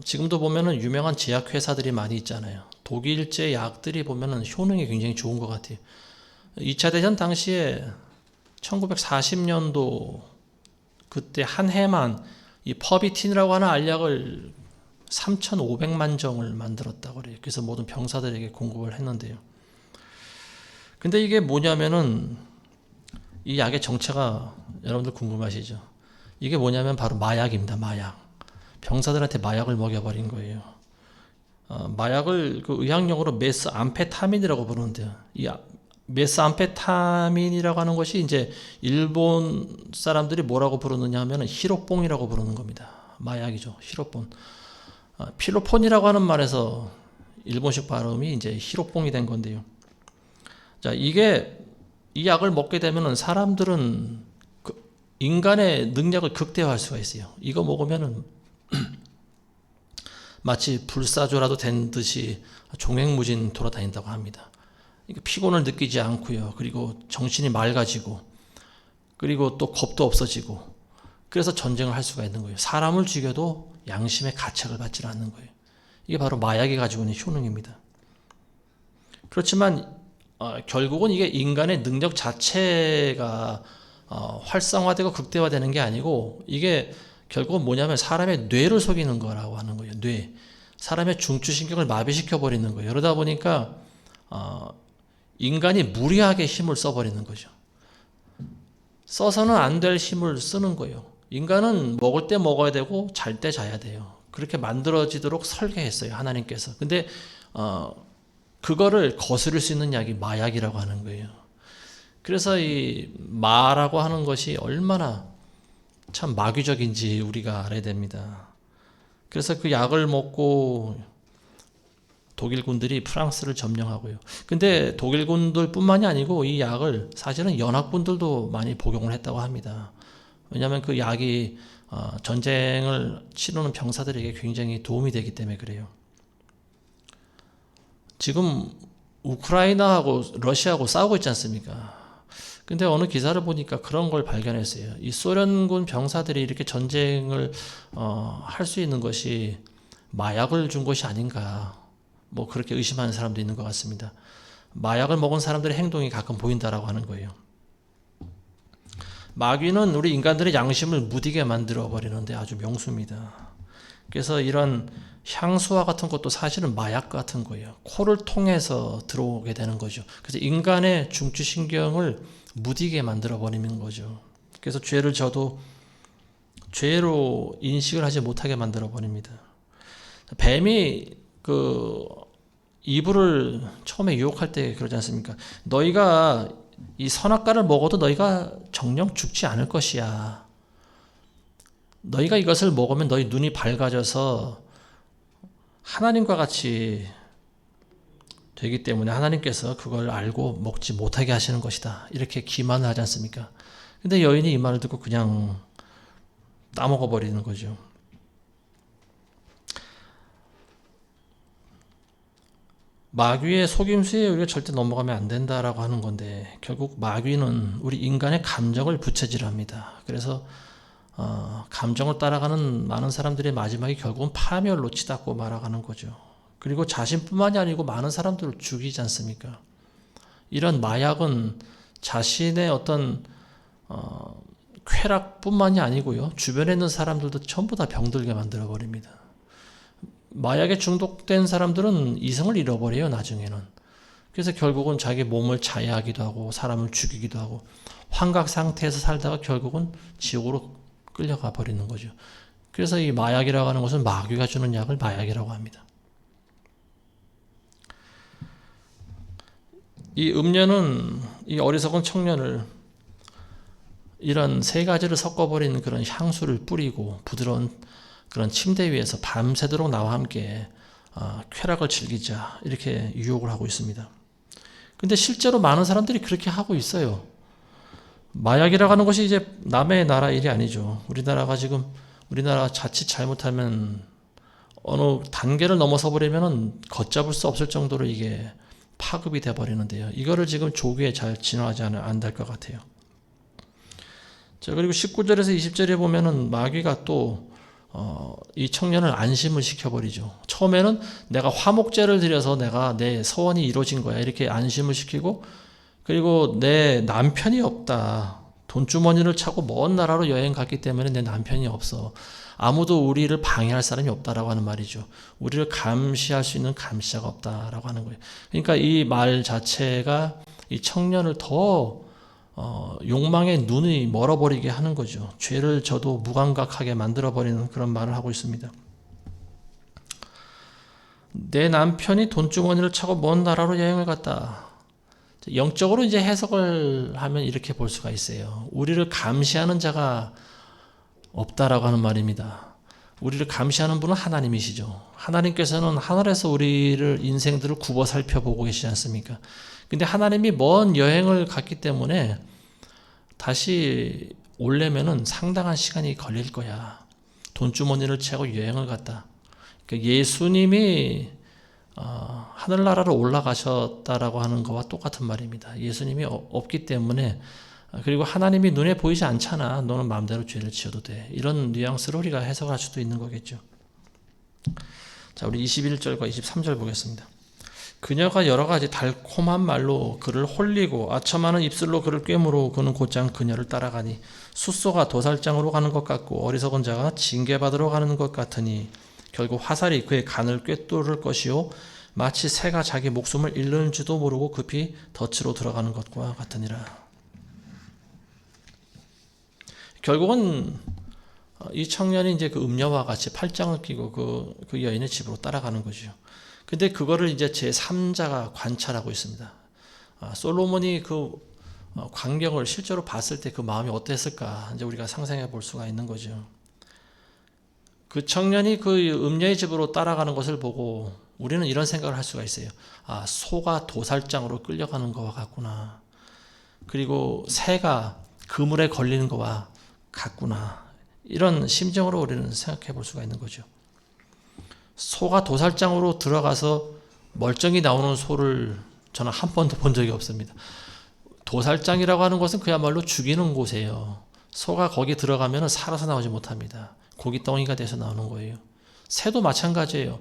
지금도 보면은 유명한 제약 회사들이 많이 있잖아요. 독일제 약들이 보면은 효능이 굉장히 좋은 것 같아요. 2차 대전 당시에 1940년도 그때 한 해만 이 퍼비틴이라고 하는 알약을 3,500만 정을 만들었다고 그래요. 그래서 모든 병사들에게 공급을 했는데요. 근데 이게 뭐냐면은 이 약의 정체가 여러분들 궁금하시죠? 이게 뭐냐면 바로 마약입니다. 마약. 병사들한테 마약을 먹여버린 거예요. 마약을 그 의학용어로 메스암페타민이라고 부르는데요. 이 메스암페타민이라고 하는 것이 이제 일본 사람들이 뭐라고 부르느냐 하면 히로뽕이라고 부르는 겁니다. 마약이죠. 히로뽕. 필로폰이라고 하는 말에서 일본식 발음이 이제 히로뽕이 된 건데요. 자, 이 약을 먹게 되면은 사람들은 인간의 능력을 극대화할 수가 있어요. 이거 먹으면은 마치 불사조라도 된 듯이 종횡무진 돌아다닌다고 합니다. 피곤을 느끼지 않고요. 그리고 정신이 맑아지고, 그리고 또 겁도 없어지고, 그래서 전쟁을 할 수가 있는 거예요. 사람을 죽여도 양심의 가책을 받지 않는 거예요. 이게 바로 마약이 가지고 있는 효능입니다. 그렇지만 결국은 이게 인간의 능력 자체가 활성화되고 극대화되는 게 아니고, 이게 결국은 뭐냐면 사람의 뇌를 속이는 거라고 하는 거예요. 뇌. 사람의 중추신경을 마비시켜 버리는 거예요. 그러다 보니까 인간이 무리하게 힘을 써버리는 거죠. 써서는 안 될 힘을 쓰는 거예요. 인간은 먹을 때 먹어야 되고 잘 때 자야 돼요. 그렇게 만들어지도록 설계했어요. 하나님께서. 근데 그거를 거스를 수 있는 약이 마약이라고 하는 거예요. 그래서 이 마라고 하는 것이 얼마나 참 마귀적인지 우리가 알아야 됩니다. 그래서 그 약을 먹고 독일군들이 프랑스를 점령하고요. 근데 독일군들뿐만이 아니고 이 약을 사실은 연합군들도 많이 복용을 했다고 합니다. 왜냐하면 그 약이 전쟁을 치르는 병사들에게 굉장히 도움이 되기 때문에 그래요. 지금 우크라이나하고 러시아하고 싸우고 있지 않습니까? 근데 어느 기사를 보니까 그런 걸 발견했어요. 이 소련군 병사들이 이렇게 전쟁을 할 수 있는 것이 마약을 준 것이 아닌가, 뭐 그렇게 의심하는 사람도 있는 것 같습니다. 마약을 먹은 사람들의 행동이 가끔 보인다라고 하는 거예요. 마귀는 우리 인간들의 양심을 무디게 만들어 버리는데 아주 명수입니다. 그래서 이런 향수와 같은 것도 사실은 마약 같은 거예요. 코를 통해서 들어오게 되는 거죠. 그래서 인간의 중추신경을 무디게 만들어 버리는 거죠. 그래서 죄를 져도 죄로 인식을 하지 못하게 만들어 버립니다. 뱀이 그 이브를 처음에 유혹할 때 그러지 않습니까? 너희가 이 선악과를 먹어도 너희가 정녕 죽지 않을 것이야. 너희가 이것을 먹으면 너희 눈이 밝아져서 하나님과 같이 되기 때문에 하나님께서 그걸 알고 먹지 못하게 하시는 것이다. 이렇게 기만을 하지 않습니까? 근데 여인이 이 말을 듣고 그냥 따먹어 버리는 거죠. 마귀의 속임수에 우리가 절대 넘어가면 안 된다라고 하는 건데, 결국 마귀는 우리 인간의 감정을 부채질합니다. 그래서 감정을 따라가는 많은 사람들의 마지막이 결국은 파멸로 치닫고 말아가는 거죠. 그리고 자신뿐만이 아니고 많은 사람들을 죽이지 않습니까? 이런 마약은 자신의 어떤 쾌락뿐만이 아니고요, 주변에 있는 사람들도 전부 다 병들게 만들어 버립니다. 마약에 중독된 사람들은 이성을 잃어버려요, 나중에는. 그래서 결국은 자기 몸을 자해하기도 하고 사람을 죽이기도 하고 환각 상태에서 살다가 결국은 지옥으로 끌려가 버리는 거죠. 그래서 이 마약이라고 하는 것은 마귀가 주는 약을 마약이라고 합니다. 이 음료는 이 어리석은 청년을 이런 세 가지를 섞어버린 그런 향수를 뿌리고 부드러운 그런 침대 위에서 밤새도록 나와 함께 쾌락을 즐기자 이렇게 유혹을 하고 있습니다. 근데 실제로 많은 사람들이 그렇게 하고 있어요. 마약이라고 하는 것이 이제 남의 나라 일이 아니죠. 우리나라가 자칫 잘못하면 어느 단계를 넘어서 버리면은 걷잡을 수 없을 정도로 이게 파급이 돼 버리는데요. 이거를 지금 조기에 잘 진화하지 않으면 될 것 같아요. 자, 그리고 19절에서 20절에 보면은 마귀가 또 이 청년을 안심을 시켜버리죠. 처음에는 내가 화목제를 드려서 내 소원이 이루어진 거야 이렇게 안심을 시키고, 그리고 내 남편이 없다. 돈주머니를 차고 먼 나라로 여행 갔기 때문에 내 남편이 없어. 아무도 우리를 방해할 사람이 없다라고 하는 말이죠. 우리를 감시할 수 있는 감시자가 없다라고 하는 거예요. 그러니까 이 말 자체가 이 청년을 더 욕망의 눈이 멀어버리게 하는 거죠. 죄를 저도 무감각하게 만들어버리는 그런 말을 하고 있습니다. 내 남편이 돈주머니를 차고 먼 나라로 여행을 갔다. 영적으로 이제 해석을 하면 이렇게 볼 수가 있어요. 우리를 감시하는 자가 없다라고 하는 말입니다. 우리를 감시하는 분은 하나님이시죠. 하나님께서는 하늘에서 우리를 인생들을 굽어 살펴보고 계시지 않습니까? 근데 하나님이 먼 여행을 갔기 때문에 다시 오려면은 상당한 시간이 걸릴 거야. 돈주머니를 채고 여행을 갔다. 그러니까 예수님이 하늘나라로 올라가셨다라고 하는 것과 똑같은 말입니다. 예수님이 없기 때문에, 그리고 하나님이 눈에 보이지 않잖아. 너는 마음대로 죄를 지어도 돼. 이런 뉘앙스로 우리가 해석할 수도 있는 거겠죠. 자, 우리 21절과 23절 보겠습니다. 그녀가 여러 가지 달콤한 말로 그를 홀리고 아첨하는 입술로 그를 꿰물어 그는 곧장 그녀를 따라가니 숫소가 도살장으로 가는 것 같고 어리석은 자가 징계받으러 가는 것 같으니 결국 화살이 그의 간을 꿰뚫을 것이요 마치 새가 자기 목숨을 잃는 줄도 모르고 급히 덫으로 들어가는 것과 같으니라. 결국은 이 청년이 이제 그 음녀와 같이 팔짱을 끼고 그 여인의 집으로 따라가는 거죠. 근데 그거를 이제 제3자가 관찰하고 있습니다. 솔로몬이 그 광경을 실제로 봤을 때 그 마음이 어땠을까 이제 우리가 상상해 볼 수가 있는 거죠. 그 청년이 그 음녀의 집으로 따라가는 것을 보고 우리는 이런 생각을 할 수가 있어요. 소가 도살장으로 끌려가는 것과 같구나. 그리고 새가 그물에 걸리는 것과 같구나. 이런 심정으로 우리는 생각해 볼 수가 있는 거죠. 소가 도살장으로 들어가서 멀쩡히 나오는 소를 저는 한 번도 본 적이 없습니다. 도살장이라고 하는 것은 그야말로 죽이는 곳이에요. 소가 거기 들어가면 살아서 나오지 못합니다. 고깃덩이가 돼서 나오는 거예요. 새도 마찬가지예요.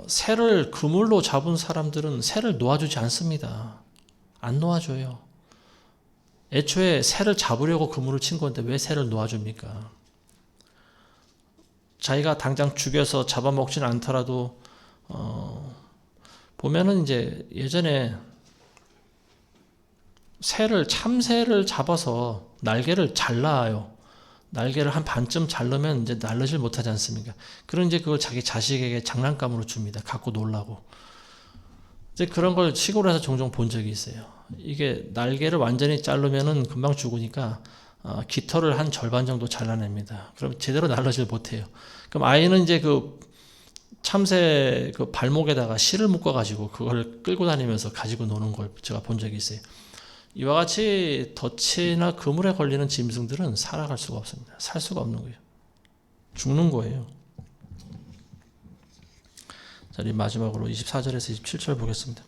새를 그물로 잡은 사람들은 새를 놓아주지 않습니다. 안 놓아줘요. 애초에 새를 잡으려고 그물을 친 건데 왜 새를 놓아줍니까? 자기가 당장 죽여서 잡아먹지는 않더라도 보면은 이제 예전에 참새를 잡아서 날개를 잘라요. 날개를 한 반쯤 자르면 이제 날르질 못하지 않습니까? 그런 이제 그걸 자기 자식에게 장난감으로 줍니다. 갖고 놀라고. 이제 그런 걸 시골에서 종종 본 적이 있어요. 이게 날개를 완전히 자르면은 금방 죽으니까 깃털을 한 절반 정도 잘라냅니다. 그럼 제대로 날르질 못해요. 그럼 아이는 이제 그 참새 그 발목에다가 실을 묶어가지고 그걸 끌고 다니면서 가지고 노는 걸 제가 본 적이 있어요. 이와 같이 덫이나 그물에 걸리는 짐승들은 살아갈 수가 없습니다. 살 수가 없는 거예요. 죽는 거예요. 자, 우리 마지막으로 24절에서 27절 보겠습니다.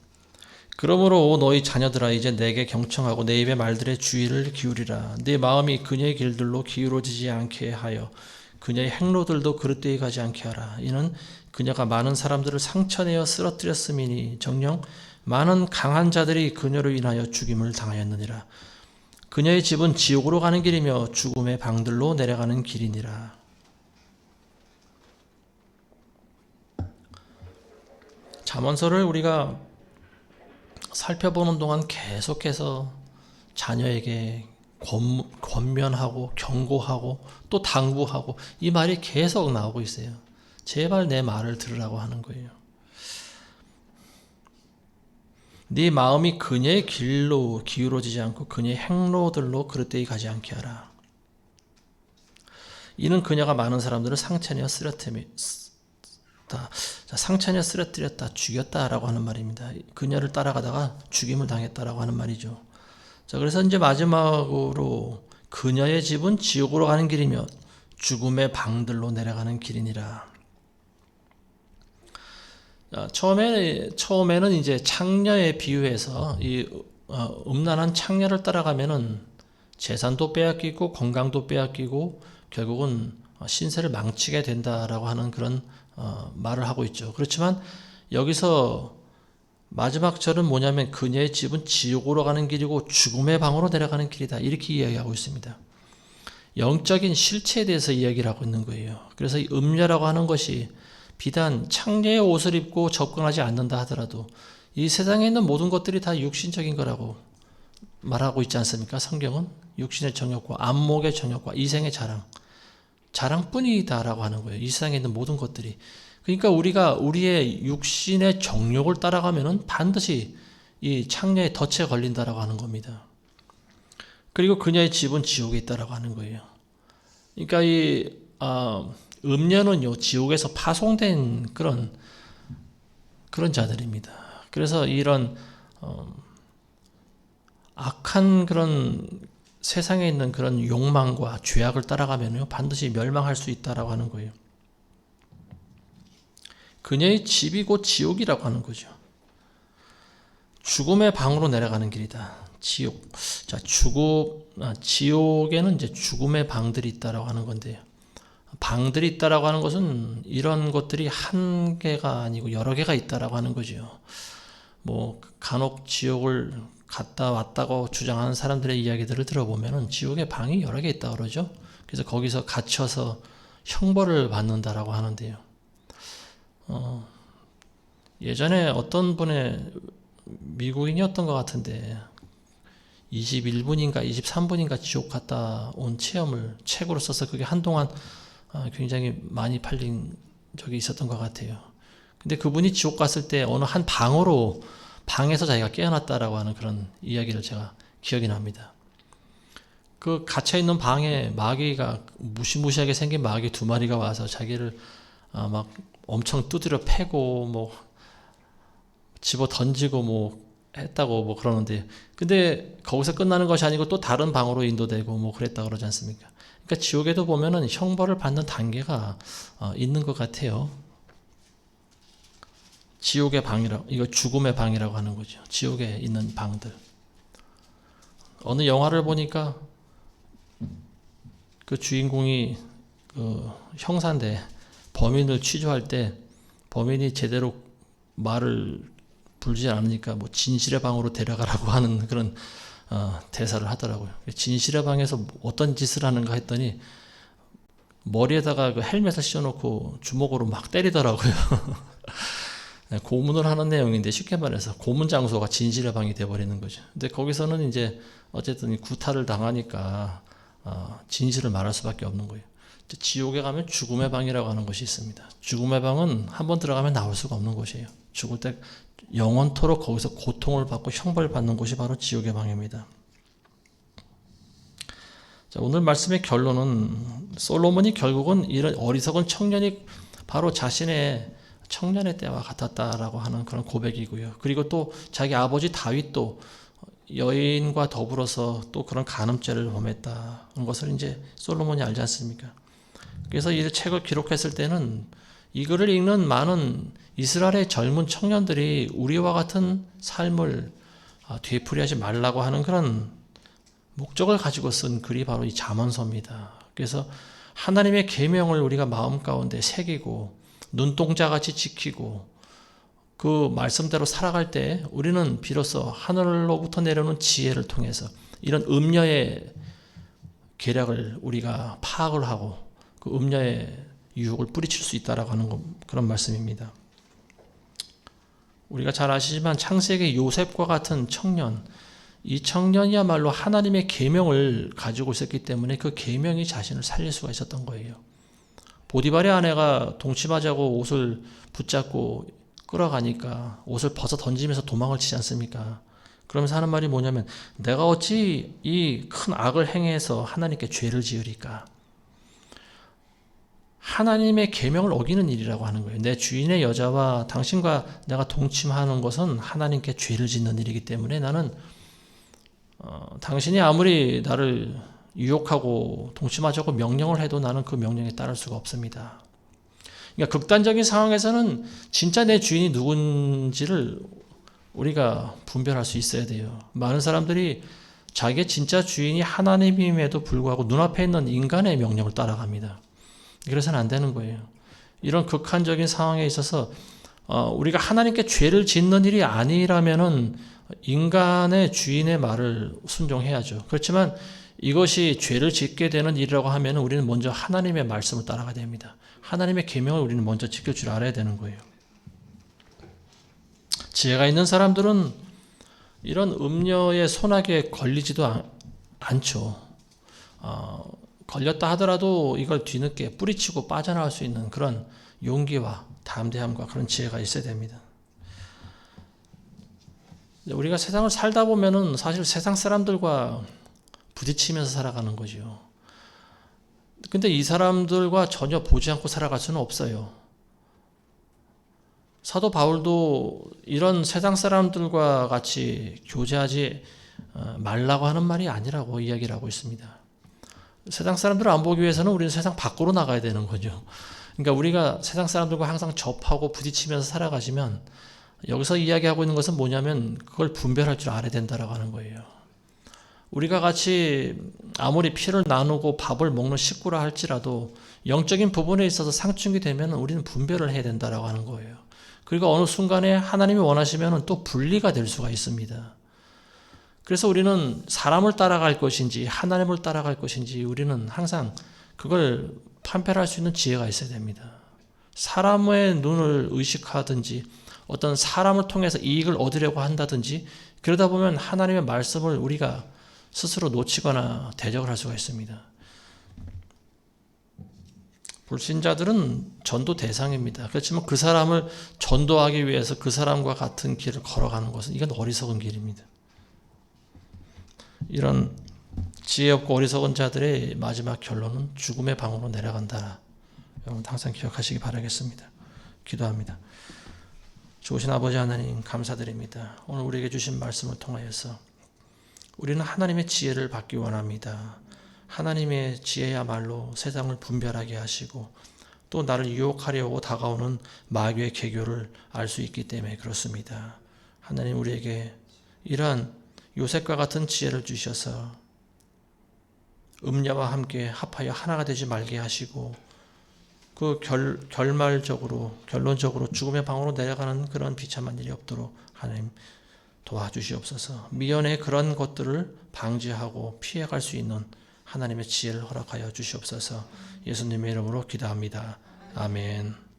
그러므로 너희 자녀들아 이제 내게 경청하고 내 입의 말들의 주의를 기울이라. 네 마음이 그녀의 길들로 기울어지지 않게 하여 그녀의 행로들도 그릇되이 가지 않게 하라. 이는 그녀가 많은 사람들을 상처내어 쓰러뜨렸음이니 정녕 많은 강한 자들이 그녀로 인하여 죽임을 당하였느니라. 그녀의 집은 지옥으로 가는 길이며 죽음의 방들로 내려가는 길이니라. 잠언서를 우리가 살펴보는 동안 계속해서 자녀에게 권면하고 경고하고 또 당부하고 이 말이 계속 나오고 있어요. 제발 내 말을 들으라고 하는 거예요. 네 마음이 그녀의 길로 기울어지지 않고 그녀의 행로들로 그릇되이 가지 않게 하라. 이는 그녀가 많은 사람들을 상처내어 쓰러뜨렸다. 상처내어 쓰러뜨렸다, 죽였다라고 하는 말입니다. 그녀를 따라가다가 죽임을 당했다라고 하는 말이죠. 자, 그래서 이제 마지막으로 그녀의 집은 지옥으로 가는 길이며 죽음의 방들로 내려가는 길이니라. 자, 처음에는 이제 창녀에 비유해서 이 음란한 창녀를 따라가면은 재산도 빼앗기고 건강도 빼앗기고 결국은 신세를 망치게 된다라고 하는 그런 말을 하고 있죠. 그렇지만 여기서 마지막 절은 뭐냐면 그녀의 집은 지옥으로 가는 길이고 죽음의 방으로 내려가는 길이다, 이렇게 이야기하고 있습니다. 영적인 실체에 대해서 이야기를 하고 있는 거예요. 그래서 이 음녀라고 하는 것이 비단 창녀의 옷을 입고 접근하지 않는다 하더라도 이 세상에 있는 모든 것들이 다 육신적인 거라고 말하고 있지 않습니까? 성경은 육신의 정욕과 안목의 정욕과 이생의 자랑뿐이다라고 하는 거예요. 이 세상에 있는 모든 것들이. 그러니까 우리가 우리의 육신의 정욕을 따라가면은 반드시 이 창녀의 덫에 걸린다라고 하는 겁니다. 그리고 그녀의 집은 지옥에 있다라고 하는 거예요. 그러니까 이 음녀는요, 지옥에서 파송된 그런 자들입니다. 그래서 이런 악한 그런 세상에 있는 그런 욕망과 죄악을 따라가면요, 반드시 멸망할 수 있다라고 하는 거예요. 그녀의 집이 곧 지옥이라고 하는 거죠. 죽음의 방으로 내려가는 길이다. 지옥. 자, 지옥에는 이제 죽음의 방들이 있다라고 하는 건데요. 방들이 있다라고 하는 것은 이런 것들이 한 개가 아니고 여러 개가 있다라고 하는 거죠. 뭐 간혹 지옥을 갔다 왔다고 주장하는 사람들의 이야기들을 들어보면은 지옥의 방이 여러 개 있다고 그러죠. 그래서 거기서 갇혀서 형벌을 받는다라고 하는데요. 예전에 어떤 분의 미국인이었던 것 같은데 21분인가 23분인가 지옥 갔다 온 체험을 책으로 써서 그게 한동안 굉장히 많이 팔린 적이 있었던 것 같아요. 근데 그분이 지옥 갔을 때 어느 한 방에서 자기가 깨어났다라고 하는 그런 이야기를 제가 기억이 납니다. 그 갇혀있는 방에 마귀가 무시무시하게 생긴 마귀 2마리가 와서 자기를 막 엄청 두드려 패고 뭐 집어 던지고 뭐 했다고 뭐 그러는데, 근데 거기서 끝나는 것이 아니고 또 다른 방으로 인도되고 뭐 그랬다 그러지 않습니까? 그러니까 지옥에도 보면은 형벌을 받는 단계가 있는 것 같아요. 지옥의 방이라고, 이거 죽음의 방이라고 하는 거죠. 지옥에 있는 방들. 어느 영화를 보니까 그 주인공이 그 형사인데 범인을 취조할 때 범인이 제대로 말을 불지 않으니까 뭐 진실의 방으로 데려가라고 하는 그런 대사를 하더라고요. 진실의 방에서 어떤 짓을 하는가 했더니 머리에다가 그 헬멧을 씌워놓고 주먹으로 막 때리더라고요. 고문을 하는 내용인데 쉽게 말해서 고문 장소가 진실의 방이 돼버리는 거죠. 근데 거기서는 이제 어쨌든 구타를 당하니까 진실을 말할 수밖에 없는 거예요. 지옥에 가면 죽음의 방이라고 하는 것이 있습니다. 죽음의 방은 한번 들어가면 나올 수가 없는 곳이에요. 죽을 때 영원토록 거기서 고통을 받고 형벌을 받는 곳이 바로 지옥의 방입니다. 자, 오늘 말씀의 결론은 솔로몬이 결국은 이런 어리석은 청년이 바로 자신의 청년의 때와 같았다라고 하는 그런 고백이고요. 그리고 또 자기 아버지 다윗도 여인과 더불어서 또 그런 간음죄를 범했다는 것을 이제 솔로몬이 알지 않습니까? 그래서 이 책을 기록했을 때는 이 글을 읽는 많은 이스라엘의 젊은 청년들이 우리와 같은 삶을 되풀이하지 말라고 하는 그런 목적을 가지고 쓴 글이 바로 이 잠언서입니다. 그래서 하나님의 계명을 우리가 마음 가운데 새기고 눈동자같이 지키고 그 말씀대로 살아갈 때 우리는 비로소 하늘로부터 내려오는 지혜를 통해서 이런 음녀의 계략을 우리가 파악을 하고 그 음녀의 유혹을 뿌리칠 수 있다라고 하는 그런 말씀입니다. 우리가 잘 아시지만 창세기 요셉과 같은 청년, 이 청년이야말로 하나님의 계명을 가지고 있었기 때문에 그 계명이 자신을 살릴 수가 있었던 거예요. 보디발의 아내가 동침하자고 옷을 붙잡고 끌어가니까 옷을 벗어 던지면서 도망을 치지 않습니까? 그러면서 하는 말이 뭐냐면 내가 어찌 이 큰 악을 행해서 하나님께 죄를 지으리까? 하나님의 계명을 어기는 일이라고 하는 거예요. 내 주인의 여자와 당신과 내가 동침하는 것은 하나님께 죄를 짓는 일이기 때문에 나는 당신이 아무리 나를 유혹하고 동침하자고 명령을 해도 나는 그 명령에 따를 수가 없습니다. 그러니까 극단적인 상황에서는 진짜 내 주인이 누군지를 우리가 분별할 수 있어야 돼요. 많은 사람들이 자기의 진짜 주인이 하나님임에도 불구하고 눈앞에 있는 인간의 명령을 따라갑니다. 그래서는 안 되는 거예요. 이런 극한적인 상황에 있어서 우리가 하나님께 죄를 짓는 일이 아니라면은 인간의 주인의 말을 순종해야죠. 그렇지만 이것이 죄를 짓게 되는 일이라고 하면 우리는 먼저 하나님의 말씀을 따라가야 됩니다. 하나님의 계명을 우리는 먼저 지킬 줄 알아야 되는 거예요. 지혜가 있는 사람들은 이런 음녀의 손아귀에 걸리지도 않죠. 걸렸다 하더라도 이걸 뒤늦게 뿌리치고 빠져나올 수 있는 그런 용기와 담대함과 그런 지혜가 있어야 됩니다. 우리가 세상을 살다 보면은 사실 세상 사람들과 부딪히면서 살아가는 거죠. 근데 이 사람들과 전혀 보지 않고 살아갈 수는 없어요. 사도 바울도 이런 세상 사람들과 같이 교제하지 말라고 하는 말이 아니라고 이야기를 하고 있습니다. 세상 사람들을 안 보기 위해서는 우리는 세상 밖으로 나가야 되는 거죠. 그러니까 우리가 세상 사람들과 항상 접하고 부딪히면서 살아가시면 여기서 이야기하고 있는 것은 뭐냐면 그걸 분별할 줄 알아야 된다라고 하는 거예요. 우리가 같이 아무리 피를 나누고 밥을 먹는 식구라 할지라도 영적인 부분에 있어서 상충이 되면 우리는 분별을 해야 된다라고 하는 거예요. 그리고 어느 순간에 하나님이 원하시면 또 분리가 될 수가 있습니다. 그래서 우리는 사람을 따라갈 것인지 하나님을 따라갈 것인지 우리는 항상 그걸 판별할 수 있는 지혜가 있어야 됩니다. 사람의 눈을 의식하든지 어떤 사람을 통해서 이익을 얻으려고 한다든지 그러다 보면 하나님의 말씀을 우리가 스스로 놓치거나 대적을 할 수가 있습니다. 불신자들은 전도 대상입니다. 그렇지만 그 사람을 전도하기 위해서 그 사람과 같은 길을 걸어가는 것은 이건 어리석은 길입니다. 이런 지혜 없고 어리석은 자들의 마지막 결론은 죽음의 방으로 내려간다. 여러분 항상 기억하시기 바라겠습니다. 기도합니다. 좋으신 아버지 하나님 감사드립니다. 오늘 우리에게 주신 말씀을 통하여서 우리는 하나님의 지혜를 받기 원합니다. 하나님의 지혜야말로 세상을 분별하게 하시고 또 나를 유혹하려고 다가오는 마귀의 계교를 알 수 있기 때문에 그렇습니다. 하나님 우리에게 이러한 요셉과 같은 지혜를 주셔서 음녀와 함께 합하여 하나가 되지 말게 하시고 그 결론적으로 죽음의 방으로 내려가는 그런 비참한 일이 없도록 하나님 도와주시옵소서. 미연에 그런 것들을 방지하고 피해갈 수 있는 하나님의 지혜를 허락하여 주시옵소서. 예수님의 이름으로 기도합니다. 아멘.